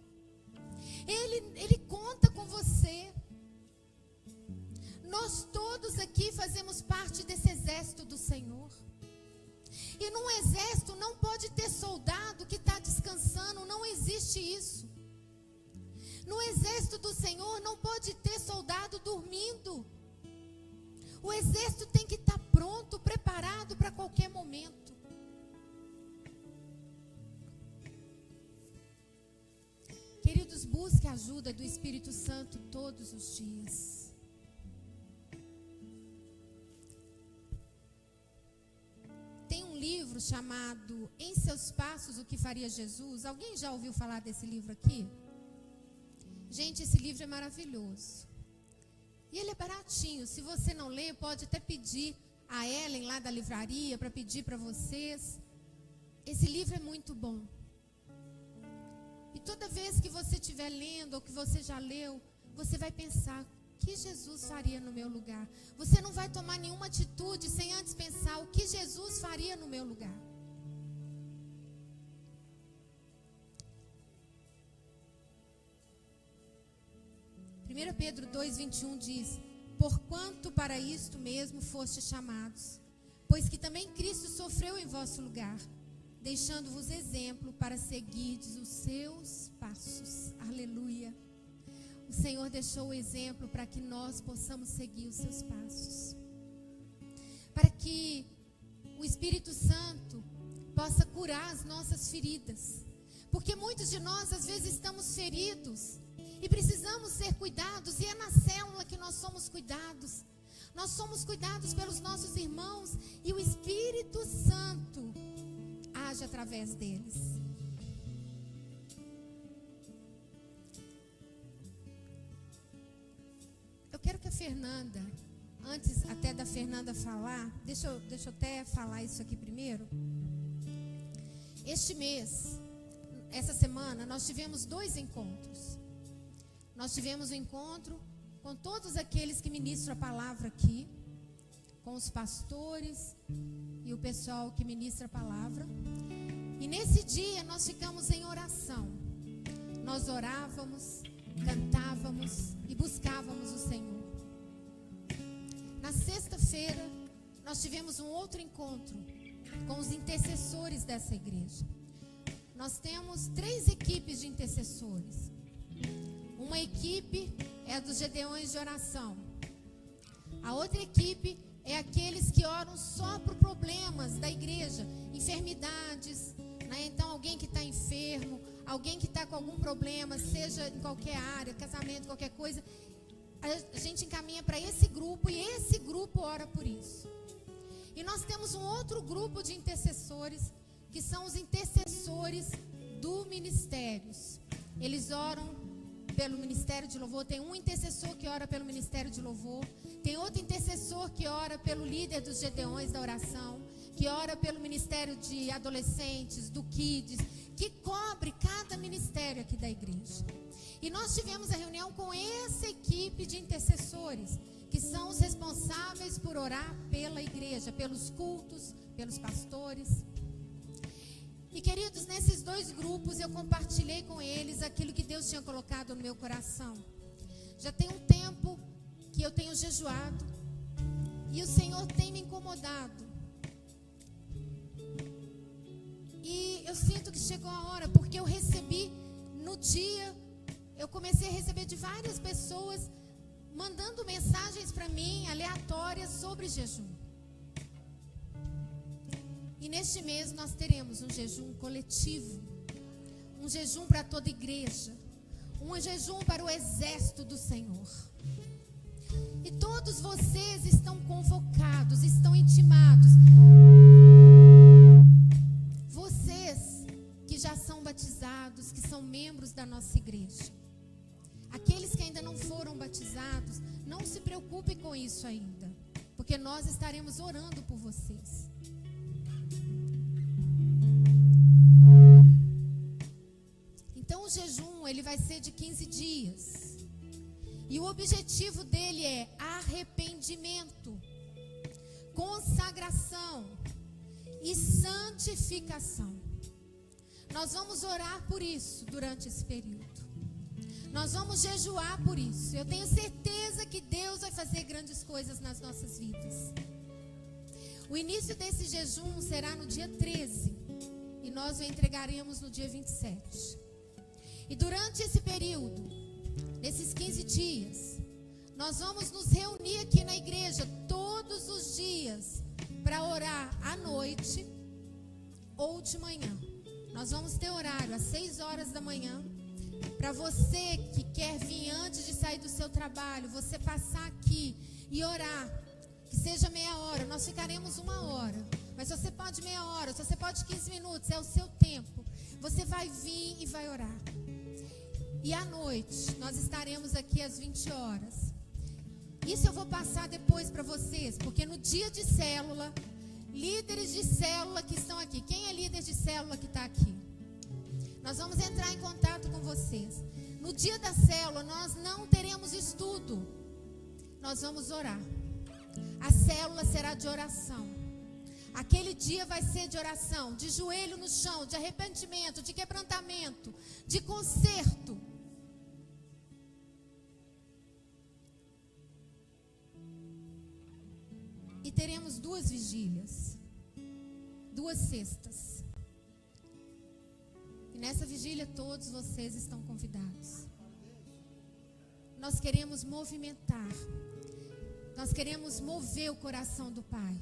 Ele conta com você. Nós todos aqui fazemos parte desse exército do Senhor. E num exército não pode ter soldado que está descansando, não existe isso. No exército do Senhor não pode ter soldado dormindo. O exército tem que estar pronto, preparado para qualquer momento. Queridos, busque a ajuda do Espírito Santo todos os dias. Tem um livro chamado Em Seus Passos, o que Faria Jesus. Alguém já ouviu falar desse livro aqui? Gente, esse livro é maravilhoso. E ele é baratinho. Se você não lê, pode até pedir a Ellen lá da livraria para pedir para vocês. Esse livro é muito bom. E toda vez que você estiver lendo ou que você já leu, você vai pensar, o que Jesus faria no meu lugar? Você não vai tomar nenhuma atitude sem antes pensar o que Jesus faria no meu lugar. Pedro 2:21 diz: porquanto para isto mesmo fostes chamados, pois que também Cristo sofreu em vosso lugar, deixando-vos exemplo para seguirdes os seus passos. Aleluia. O Senhor deixou o exemplo para que nós possamos seguir os seus passos, para que o Espírito Santo possa curar as nossas feridas, porque muitos de nós às vezes estamos feridos e precisamos ser cuidados, e é na célula que nós somos cuidados. Nós somos cuidados pelos nossos irmãos e o Espírito Santo age através deles. Eu quero que a Fernanda, antes até da Fernanda falar, deixa eu até falar isso aqui primeiro. Este mês, essa semana, nós tivemos 2 encontros. Nós tivemos um encontro com todos aqueles que ministram a palavra aqui, com os pastores e o pessoal que ministra a palavra. E nesse dia nós ficamos em oração. Nós orávamos, cantávamos e buscávamos o Senhor. Na sexta-feira nós tivemos um outro encontro com os intercessores dessa igreja. Nós temos 3 equipes de intercessores. Uma equipe é a dos Gedeões de oração. A outra equipe é aqueles que oram só por problemas da igreja, enfermidades, né? Então alguém que está enfermo, alguém que está com algum problema, seja em qualquer área, casamento, qualquer coisa, a gente encaminha para esse grupo e esse grupo ora por isso. E nós temos um outro grupo de intercessores, que são os intercessores do ministérios. Eles oram pelo ministério de louvor. Tem um intercessor que ora pelo ministério de louvor. Tem outro intercessor que ora pelo líder dos Gedeões da oração, que ora pelo ministério de adolescentes, do Kids, que cobre cada ministério aqui da igreja. E nós tivemos a reunião com essa equipe de intercessores, que são os responsáveis por orar pela igreja, pelos cultos, pelos pastores. E queridos, nesses 2 grupos eu compartilhei com eles aquilo que Deus tinha colocado no meu coração. Já tem um tempo que eu tenho jejuado e o Senhor tem me incomodado. E eu sinto que chegou a hora, porque eu recebi no dia, eu comecei a receber de várias pessoas mandando mensagens para mim, aleatórias, sobre jejum. E neste mês nós teremos um jejum coletivo, um jejum para toda a igreja, um jejum para o exército do Senhor. E todos vocês estão convocados, estão intimados. Vocês que já são batizados, que são membros da nossa igreja. Aqueles que ainda não foram batizados, não se preocupe com isso ainda, porque nós estaremos orando por vocês. Então o jejum, ele vai ser de 15 dias. E o objetivo dele é arrependimento, consagração e santificação. Nós vamos orar por isso durante esse período. Nós vamos jejuar por isso. Eu tenho certeza que Deus vai fazer grandes coisas nas nossas vidas. O início desse jejum será no dia 13 e nós o entregaremos no dia 27. E durante esse período, nesses 15 dias, nós vamos nos reunir aqui na igreja todos os dias para orar à noite ou de manhã. Nós vamos ter horário às 6 horas da manhã. Para você que quer vir antes de sair do seu trabalho, você passar aqui e orar, que seja meia hora, nós ficaremos 1 hora. Mas se você pode meia hora, se você pode 15 minutos, é o seu tempo. Você vai vir e vai orar. E à noite, nós estaremos aqui às 20 horas. Isso eu vou passar depois para vocês, porque no dia de célula, líderes de célula que estão aqui. Quem é líder de célula que está aqui? Nós vamos entrar em contato com vocês. No dia da célula, nós não teremos estudo. Nós vamos orar. A célula será de oração. Aquele dia vai ser de oração, de joelho no chão, de arrependimento, de quebrantamento, de conserto. E teremos 2 vigílias, 2 sextas. E nessa vigília todos vocês estão convidados. Nós queremos movimentar. Nós queremos mover o coração do Pai.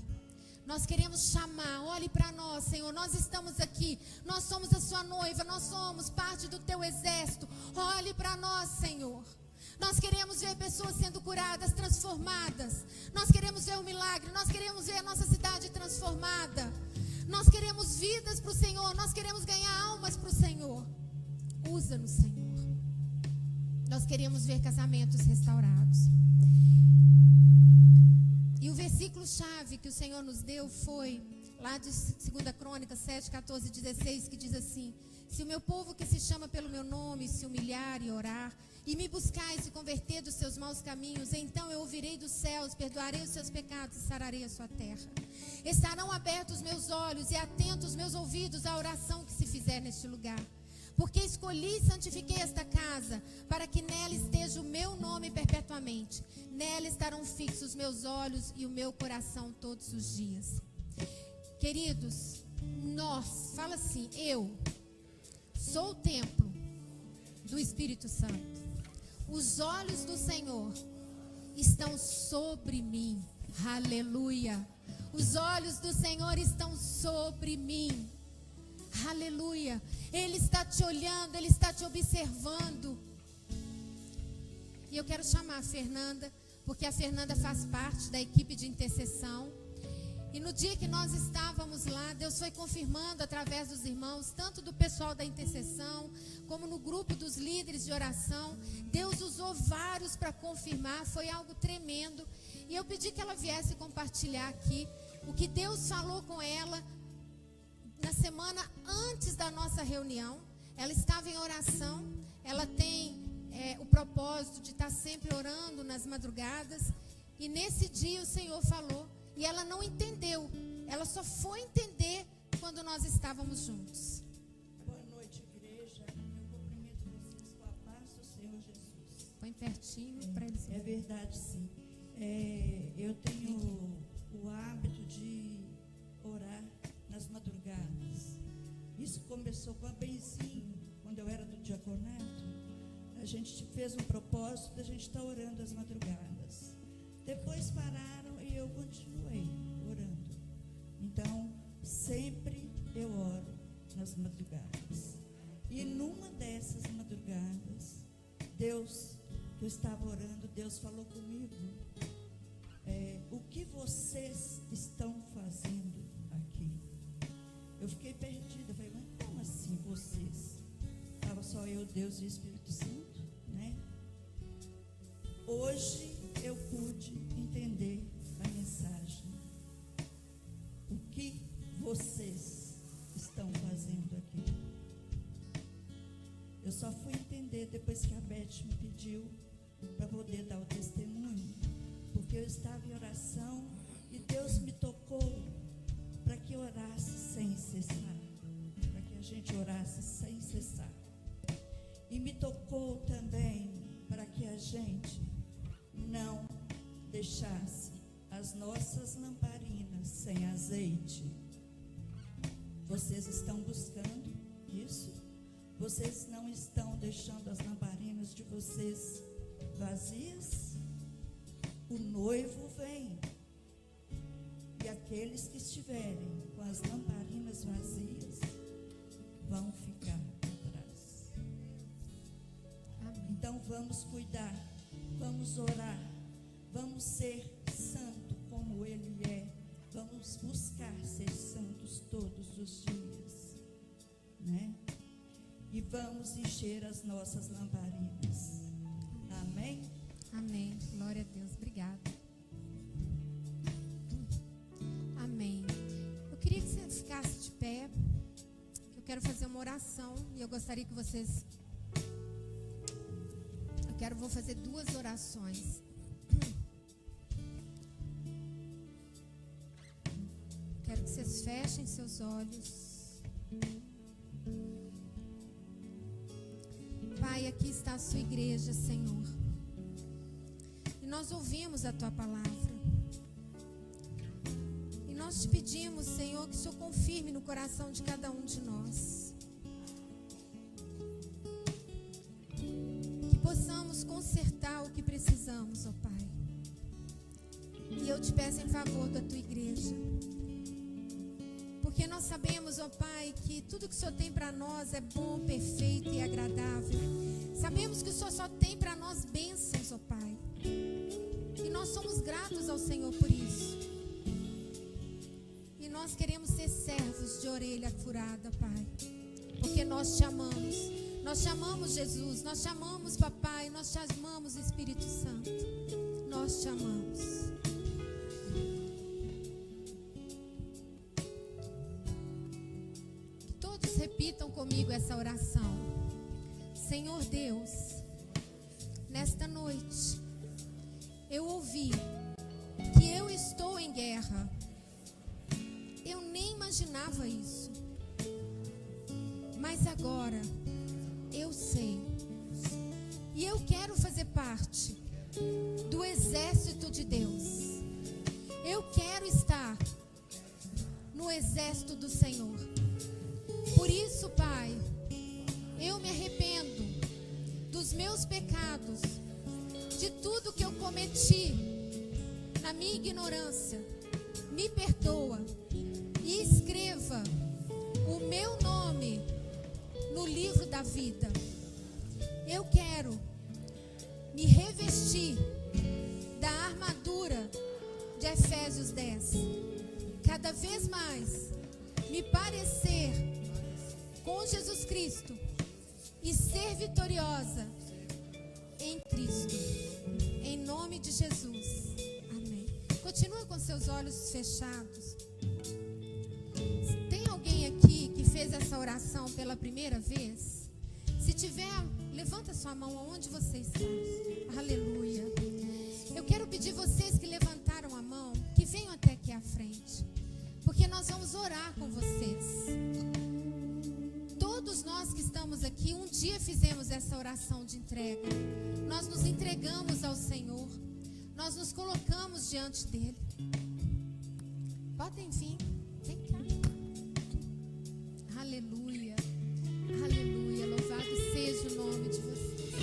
Nós queremos chamar, olhe para nós, Senhor, nós estamos aqui, nós somos a sua noiva, nós somos parte do teu exército, olhe para nós, Senhor. Nós queremos ver pessoas sendo curadas, transformadas, nós queremos ver um milagre, nós queremos ver a nossa cidade transformada, nós queremos vidas para o Senhor, nós queremos ganhar almas para o Senhor. Usa-nos, Senhor. Nós queremos ver casamentos restaurados. E o versículo-chave que o Senhor nos deu foi lá de 2 Crônicas 7, 14, 16, que diz assim: se o meu povo que se chama pelo meu nome se humilhar e orar, e me buscar e se converter dos seus maus caminhos, então eu ouvirei dos céus, perdoarei os seus pecados e sararei a sua terra. Estarão abertos os meus olhos e atentos os meus ouvidos à oração que se fizer neste lugar. Porque escolhi e santifiquei esta casa, para que nela esteja o meu nome perpetuamente. Nela estarão fixos os meus olhos e o meu coração todos os dias. Queridos, nós, fala assim, eu sou o templo do Espírito Santo. Os olhos do Senhor estão sobre mim. Aleluia. Os olhos do Senhor estão sobre mim. Aleluia. Ele está te olhando, Ele está te observando. E eu quero chamar a Fernanda, porque a Fernanda faz parte da equipe de intercessão. E E no dia que nós estávamos lá, Deus foi confirmando através dos irmãos, tanto do pessoal da intercessão, como no grupo dos líderes de oração. Deus usou vários para confirmar, foi algo tremendo. E eu pedi que ela viesse compartilhar aqui o que Deus falou com ela na semana antes da nossa reunião. Ela estava em oração, ela tem o propósito de estar sempre orando nas madrugadas. E nesse dia o Senhor falou. E ela não entendeu. Ela só foi entender quando nós estávamos juntos. Boa noite, igreja. Eu cumprimento vocês com a paz do Senhor Jesus. Põe pertinho para eles. É verdade, sim. Eu tenho o hábito de orar nas madrugadas. Isso começou com a Benzinho, quando eu era do diaconato. A gente fez um propósito de a gente estar orando às madrugadas. Depois pararam e eu continuei orando. Então, sempre eu oro nas madrugadas. E numa dessas madrugadas, Deus, que eu estava orando, Deus falou comigo. O que vocês estão fazendo aqui? Eu fiquei perdida. Eu falei, mas como assim vocês? Estava só eu, Deus e o Espírito Santo, né? Hoje eu pude entender a mensagem. O que vocês estão fazendo aqui? Eu só fui entender depois que a Beth me pediu para poder dar o testemunho, porque eu estava em oração e Deus me tocou para que eu orasse sem cessar, para que a gente orasse sem cessar. E me tocou também para que a gente não deixasse as nossas lamparinas sem azeite. Vocês estão buscando isso? Vocês não estão deixando as lamparinas de vocês vazias? O noivo vem. E aqueles que estiverem com as lamparinas vazias vão ficar atrás. Então vamos cuidar, vamos orar, vamos ser santo como Ele é. Vamos buscar ser santos todos os dias, né? E vamos encher as nossas lamparinas. Amém? Amém. Glória a Deus. Obrigada. Amém. Eu queria que você ficasse de pé. Eu quero fazer uma oração e eu gostaria que vocês... Vou fazer 2 orações. Quero que vocês fechem seus olhos. Pai, aqui está a sua igreja, Senhor. E nós ouvimos a tua palavra. E nós te pedimos, Senhor, que o Senhor confirme no coração de cada um de nós. Que possamos consertar o que precisamos, ó Pai. E eu te peço em favor da tua igreja. Porque nós sabemos, ó Pai, que tudo que o Senhor tem para nós é bom, perfeito e agradável. Sabemos que o Senhor só tem para nós bênçãos, ó Pai. E nós somos gratos ao Senhor por isso. E nós queremos ser servos de orelha furada, Pai. Porque nós te amamos. Nós te amamos, Jesus. Nós te amamos, Papai. Nós te amamos, Espírito Santo. Nós te amamos. Repitam comigo essa oração. Senhor Deus, nesta noite eu ouvi que eu estou em guerra. Eu nem imaginava isso, mas agora eu sei. E eu quero fazer parte do exército de Deus. Eu quero estar no exército do Senhor. Por isso, Pai, eu me arrependo dos meus pecados, de tudo que eu cometi na minha ignorância. Me perdoa e escreva o meu nome no livro da vida. Eu quero me revestir da armadura de Efésios 10. cada vez mais me parecer com Jesus Cristo e ser vitoriosa em Cristo. Em nome de Jesus. Amém. Continua com seus olhos fechados. Tem alguém aqui que fez essa oração pela primeira vez? Se tiver, levanta sua mão aonde você está. Aleluia. Eu quero pedir vocês que levantaram a mão, que venham até aqui à frente, porque nós vamos orar com vocês. Todos nós que estamos aqui, um dia fizemos essa oração de entrega. Nós nos entregamos ao Senhor. Nós nos colocamos diante dEle. Podem vir. Vem cá. Aleluia. Aleluia. Louvado seja o nome de vocês.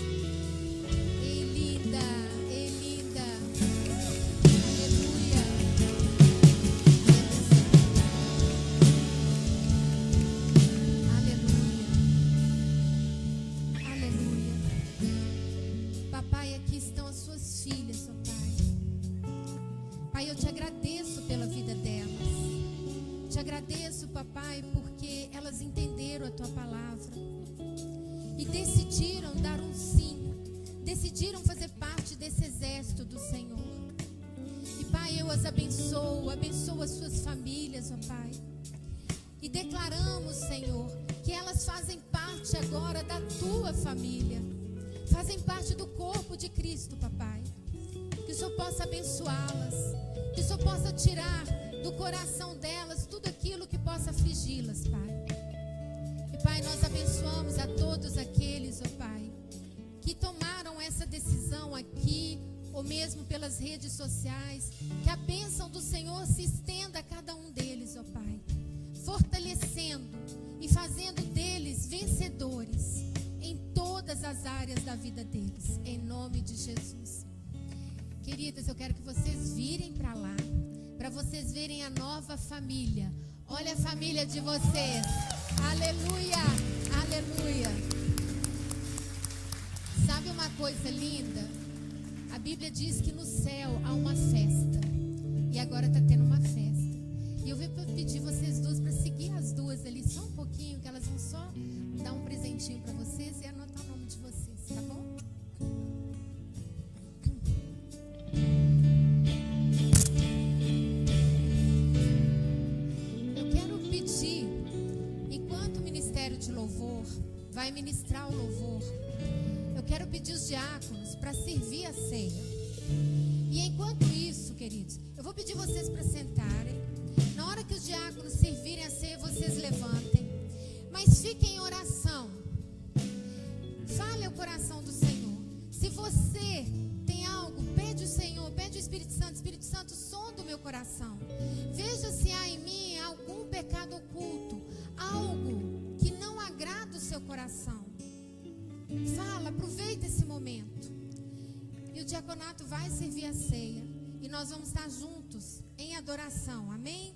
Ei, linda. Ei, linda. Aleluia. Aleluia. Aleluia. Papai, aqui estão as suas filhas, ó Pai. Pai, eu te agradeço pela vida delas. Te agradeço, papai, porque elas entenderam a tua palavra e decidiram dar um sim. Decidiram fazer parte desse exército do Senhor. E Pai, eu as abençoo as suas famílias, ó Pai. E declaramos, Senhor, que elas fazem parte agora da tua família. Fazem parte do corpo de Cristo, papai. Que o Senhor possa abençoá-las. Que o Senhor possa tirar do coração delas tudo aquilo que possa afligi-las, Pai. E Pai, nós abençoamos a todos aqueles, ó Pai, que tomaram essa decisão aqui, ou mesmo pelas redes sociais. Que a bênção do Senhor se estenda a cada um deles, ó Pai, fortalecendo e fazendo deles vencedores em todas as áreas da vida deles, em nome de Jesus. Queridas, eu quero que vocês virem para lá, para vocês verem a nova família. Olha a família de vocês. Aleluia, aleluia. Sabe uma coisa linda? A Bíblia diz que no céu há uma festa. E agora está tendo uma festa. E eu vou pedir vocês duas para seguir as duas ali só um pouquinho, que elas vão só dar um presentinho para vocês e anotar o nome de vocês, tá bom? Eu quero pedir, enquanto o Ministério de Louvor vai ministrar o louvor, eu quero pedir os diáconos para servir a ceia. E enquanto isso, queridos, eu vou pedir vocês para sentarem. Na hora que os diáconos servirem a ceia, vocês levantem. Mas fiquem em oração. Fale ao coração do Senhor. Se você tem algo, pede o Senhor, pede o Espírito Santo, sonda o meu coração. Veja se há em mim algum pecado oculto, algo que não agrada o seu coração. Fala, aproveita esse momento. E o diaconato vai servir a ceia. E nós vamos estar juntos em adoração. Amém?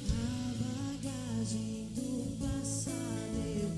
A bagagem do passado eu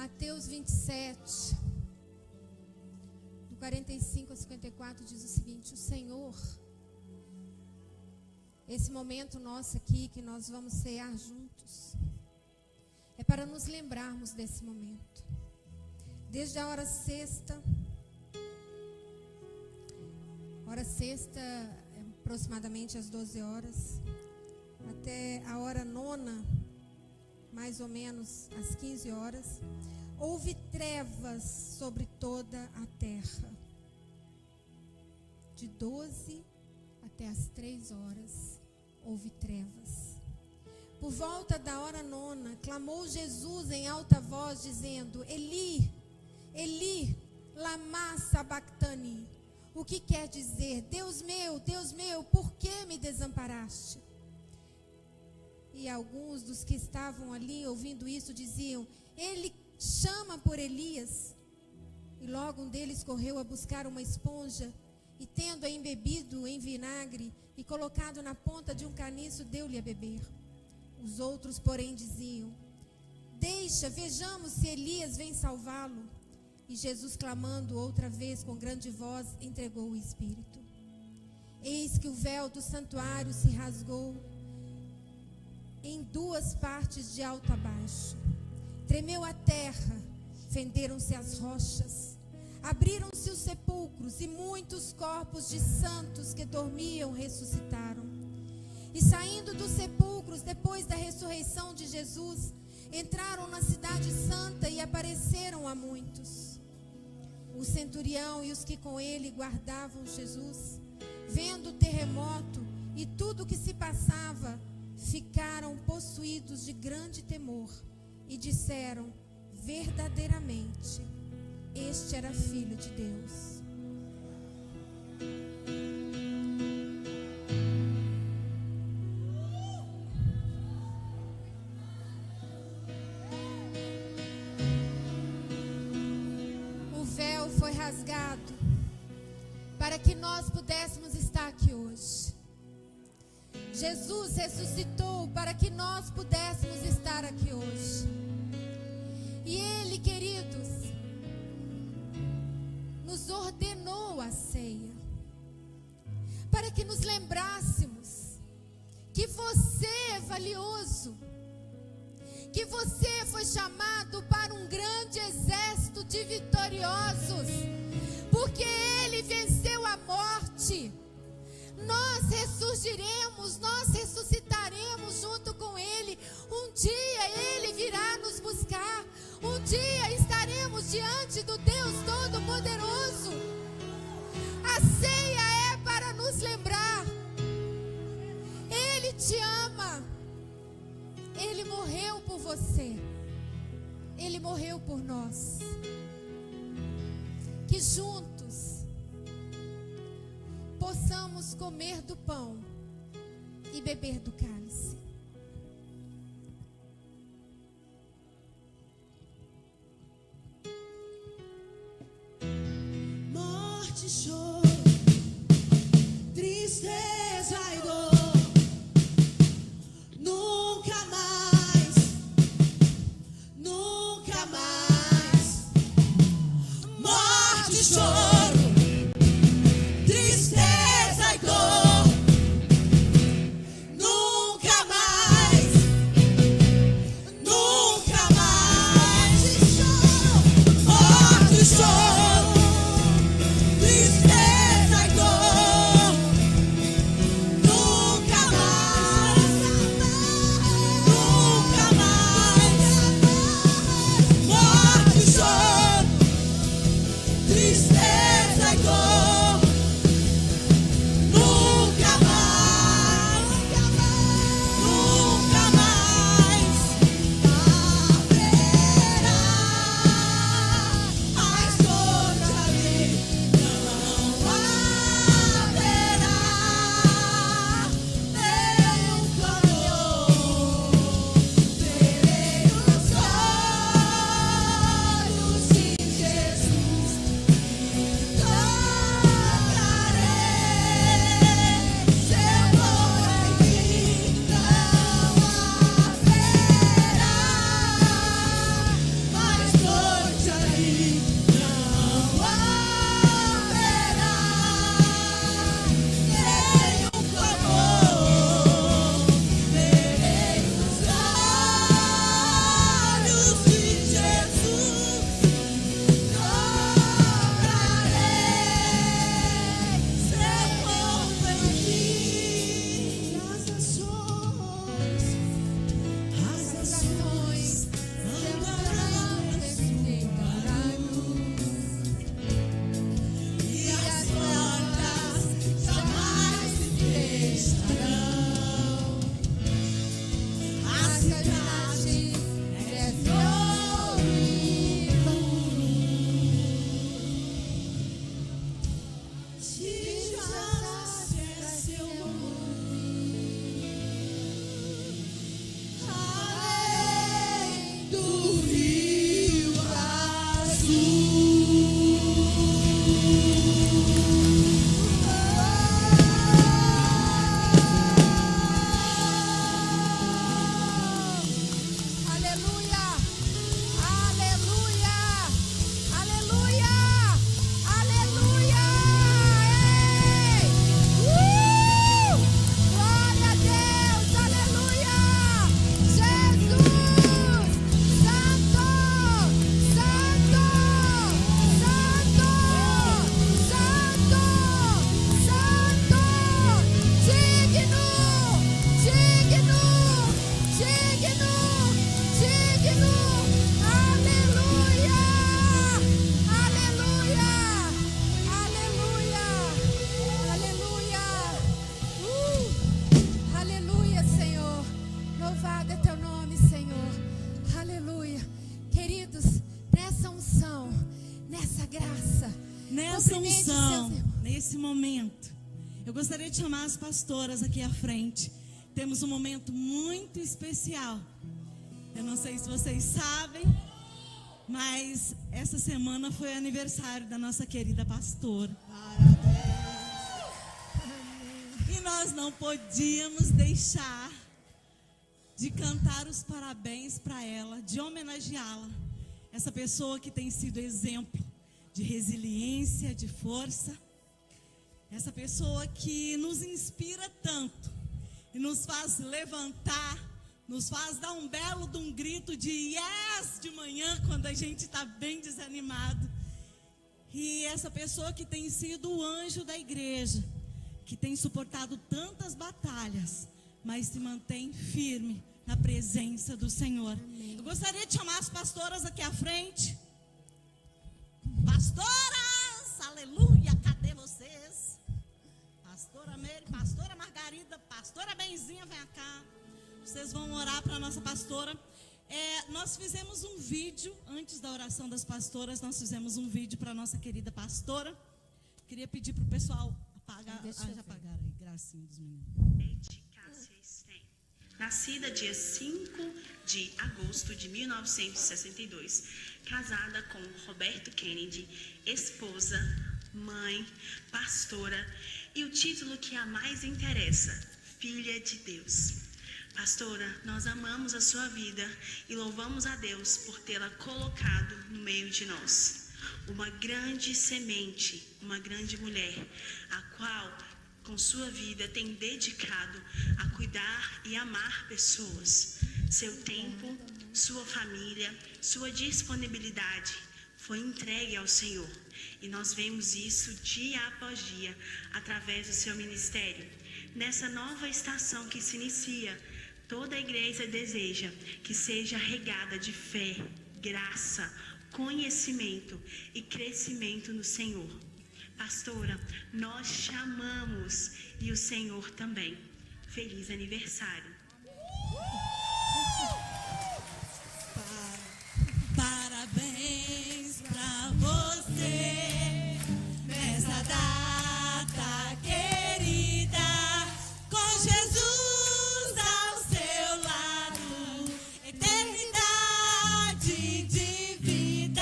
Mateus 27, do 45 a 54, diz o seguinte: o Senhor, esse momento nosso aqui, que nós vamos cear juntos, é para nos lembrarmos desse momento. Desde a hora sexta, aproximadamente às 12 horas, até a hora nona, mais ou menos às 15 horas, houve trevas sobre toda a terra. De 12 até as 3 horas, houve trevas. Por volta da hora nona, clamou Jesus em alta voz, dizendo: Eli, Eli, lama sabactani. O que quer dizer: Deus meu, por que me desamparaste? E alguns dos que estavam ali ouvindo isso diziam: ele chama por Elias. E logo um deles correu a buscar uma esponja e, tendo-a embebido em vinagre e colocado na ponta de um caniço, deu-lhe a beber. Os outros, porém, diziam: deixa, vejamos se Elias vem salvá-lo. E Jesus, clamando outra vez com grande voz, entregou o Espírito. Eis que o véu do santuário se rasgou em 2 partes, de alto a baixo. Tremeu a terra, fenderam-se as rochas, abriram-se os sepulcros, e muitos corpos de santos que dormiam ressuscitaram. E saindo dos sepulcros, depois da ressurreição de Jesus, entraram na cidade santa e apareceram a muitos. O centurião e os que com ele guardavam Jesus, vendo o terremoto e tudo o que se passava, ficaram possuídos de grande temor e disseram: verdadeiramente, este era Filho de Deus. O véu foi rasgado para que nós pudéssemos estar aqui hoje. Jesus ressuscitou para que nós pudéssemos estar aqui hoje. E Ele, queridos, nos ordenou a ceia, para que nos lembrássemos que você é valioso, que você foi chamado para um grande exército de vitoriosos, porque Ele venceu a morte. Nós ressurgiremos, nós ressuscitaremos junto com Ele. Um dia Ele virá nos buscar. Um dia estaremos diante do Deus Todo-Poderoso. A ceia é para nos lembrar: Ele te ama. Ele morreu por você. Ele morreu por nós. Que juntos possamos comer do pão e beber do cálice. Morte, choro, tristeza e dor, nunca mais, nunca mais. Morte, choro, tristeza. nessa Cumprimente os unção, seus irmãos. nesse momento, eu gostaria de chamar as pastoras aqui à frente. Temos um momento muito especial. Eu não sei se vocês sabem, mas essa semana foi aniversário da nossa querida pastora. E nós não podíamos deixar de cantar os parabéns para ela, de homenageá-la. Essa pessoa que tem sido exemplo de resiliência, de força. Essa pessoa que nos inspira tanto e nos faz levantar, nos faz dar um belo de um grito de yes de manhã quando a gente está bem desanimado. E essa pessoa que tem sido o anjo da igreja, que tem suportado tantas batalhas, mas se mantém firme na presença do Senhor. Amém. Eu gostaria de chamar as pastoras aqui à frente. Pastoras, aleluia, cadê vocês? Pastora Mary, pastora Margarida, pastora Benzinha, vem cá. Vocês vão orar para a nossa pastora. Nós fizemos um vídeo, antes da oração das pastoras, nós fizemos um vídeo para a nossa querida pastora. Queria pedir para o pessoal apagar. Já apagaram aí, gracinha dos meninos. Cássia Stein, nascida dia 5 de agosto de 1962, casada com Roberto Kennedy, esposa, mãe, pastora e o título que a mais interessa, filha de Deus. Pastora, nós amamos a sua vida e louvamos a Deus por tê-la colocado no meio de nós. Uma grande semente, uma grande mulher, a qual, com sua vida, tem dedicado a cuidar e amar pessoas. Seu tempo, sua família, sua disponibilidade foi entregue ao Senhor. E nós vemos isso dia após dia, através do seu ministério. Nessa nova estação que se inicia, toda a igreja deseja que seja regada de fé, graça, conhecimento e crescimento no Senhor. Pastora, nós chamamos e o Senhor também. Feliz aniversário. Parabéns pra você nessa data querida, com Jesus ao seu lado, eternidade de vida.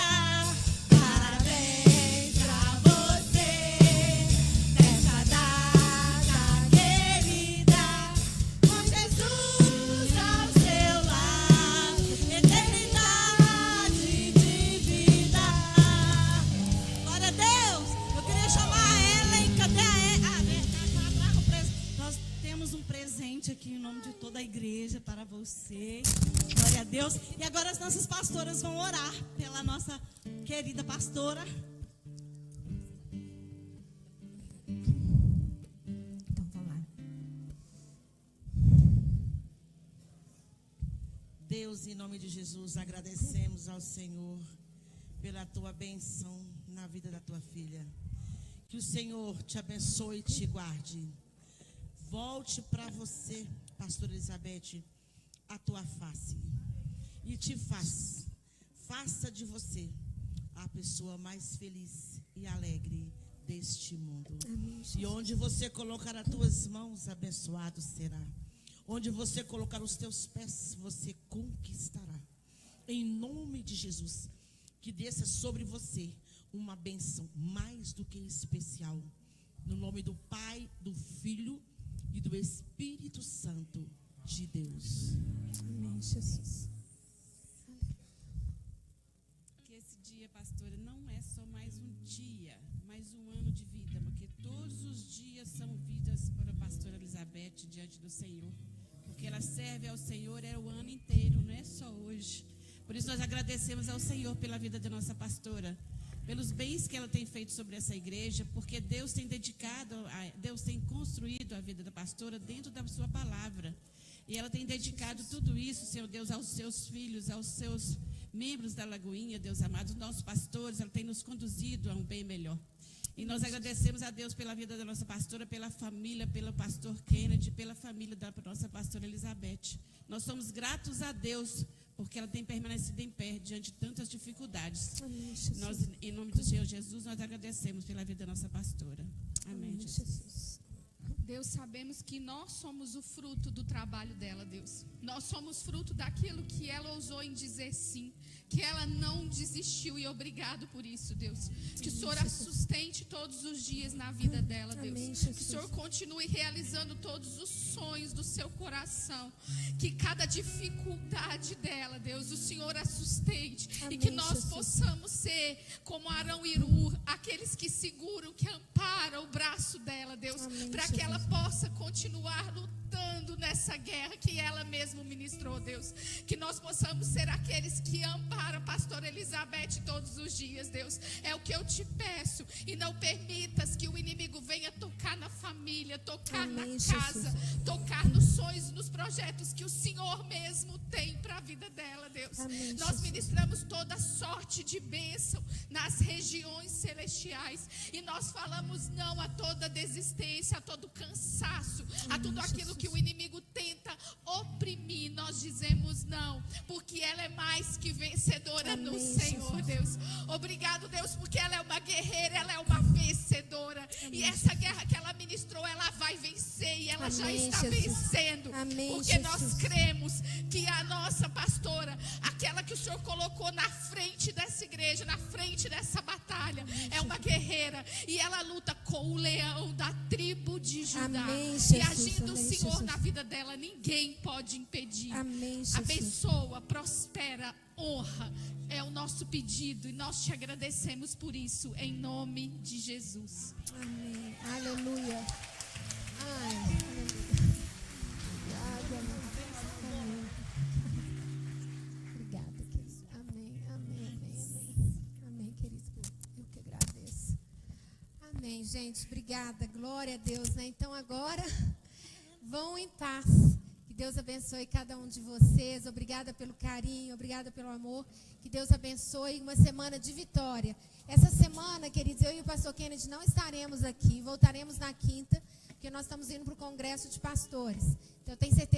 Parabéns pra você nessa data querida, com Jesus ao seu lado, eternidade de vida. Glória a Deus. Eu queria chamar a Ellen. Cadê a Ellen? Nós temos um presente aqui em nome de toda a igreja para você. Glória a Deus. E agora as nossas pastoras vão orar pela nossa querida pastora. Então, vamos lá. Deus, em nome de Jesus, agradecemos ao Senhor pela tua bênção na vida da tua filha. Que o Senhor te abençoe e te guarde. Volte para você, pastora Elizabeth, a tua face. E te faça de você a pessoa mais feliz e alegre deste mundo. Amém, Jesus. E onde você colocar as tuas mãos, abençoado será. Onde você colocar os teus pés, você conquistará. Em nome de Jesus, que desça sobre você uma bênção mais do que especial. No nome do Pai, do Filho e do Espírito Santo de Deus. Amém, Jesus. Que esse dia, pastora, não é só mais um dia, mais um ano de vida, porque todos os dias são vidas para a pastora Elizabeth diante do Senhor. Porque ela serve ao Senhor o ano inteiro, não é só hoje. Por isso nós agradecemos ao Senhor pela vida da nossa pastora, pelos bens que ela tem feito sobre essa igreja, porque Deus tem Deus tem construído a vida da pastora dentro da sua palavra. E ela tem dedicado tudo isso, Senhor Deus, aos seus filhos, aos seus membros da Lagoinha, Deus amado, os nossos pastores. Ela tem nos conduzido a um bem melhor. E nós agradecemos a Deus pela vida da nossa pastora, pela família, pelo pastor Kennedy, pela família da nossa pastora Elizabeth. Nós somos gratos a Deus por porque ela tem permanecido em pé diante de tantas dificuldades. Amém, Jesus. Nós, em nome do Senhor Jesus, nós agradecemos pela vida da nossa pastora. Amém, Amém, Jesus. Jesus. Deus, sabemos que nós somos o fruto do trabalho dela, Deus. Nós somos fruto daquilo que ela ousou em dizer sim, que ela não desistiu, e obrigado por isso, Deus. Que o Senhor a sustente todos os dias na vida dela, Deus. Amém, Que o Jesus. Senhor continue realizando todos os sonhos do seu coração. Que cada dificuldade dela, Deus, o Senhor a sustente. Amém, E que nós Jesus. possamos ser como Arão e Ur, aqueles que seguram, que amparam o braço dela, Deus, Amém, para que ela Jesus. possa continuar lutando nessa guerra que ela mesma ministrou, Deus. Que nós possamos ser aqueles que amparam a pastora Elizabeth todos os dias, Deus. É o que eu te peço. E não permitas que o inimigo venha tocar na família, tocar Amém, na casa, Jesus. tocar nos sonhos, nos projetos que o Senhor mesmo tem para a vida dela, Deus. Amém, Nós Jesus. ministramos toda sorte de bênção nas regiões celestiais. E nós falamos não a toda desistência, a todo cansaço, a tudo aquilo que o inimigo tenta oprimir. Nós dizemos não, porque ela é mais que vencedora no Amém, Senhor, Jesus. Deus. Obrigado, Deus, porque ela é uma guerreira, ela é uma vencedora. E essa guerra que ela ministrou, ela vai vencer, e ela já Amém, está Jesus. vencendo. Amém, Porque Jesus. nós cremos que a nossa pastora, aquela que o Senhor colocou na frente dessa igreja, na frente dessa batalha, é uma guerreira, e ela luta com o leão da tribo de Judá. Amém, E Jesus. agindo o Amém, Senhor Jesus. na vida dela, ninguém pode impedir. Amém, Jesus. Abençoa, prospera, honra. É o nosso pedido, e nós te agradecemos por isso, em nome de Jesus. Amém. Aleluia. Ai, aleluia. Obrigada, amém. Obrigada, queridos. Amém, amém, amém, amém. Amém, queridos. Eu que agradeço. Amém, gente. Obrigada. Glória a Deus, né? Então agora, vão em paz. Que Deus abençoe cada um de vocês. Obrigada pelo carinho, obrigada pelo amor. Que Deus abençoe uma semana de vitória. Essa semana, queridos, eu e o pastor Kennedy não estaremos aqui. Voltaremos na quinta, porque nós estamos indo para o congresso de pastores. Então, eu tenho certeza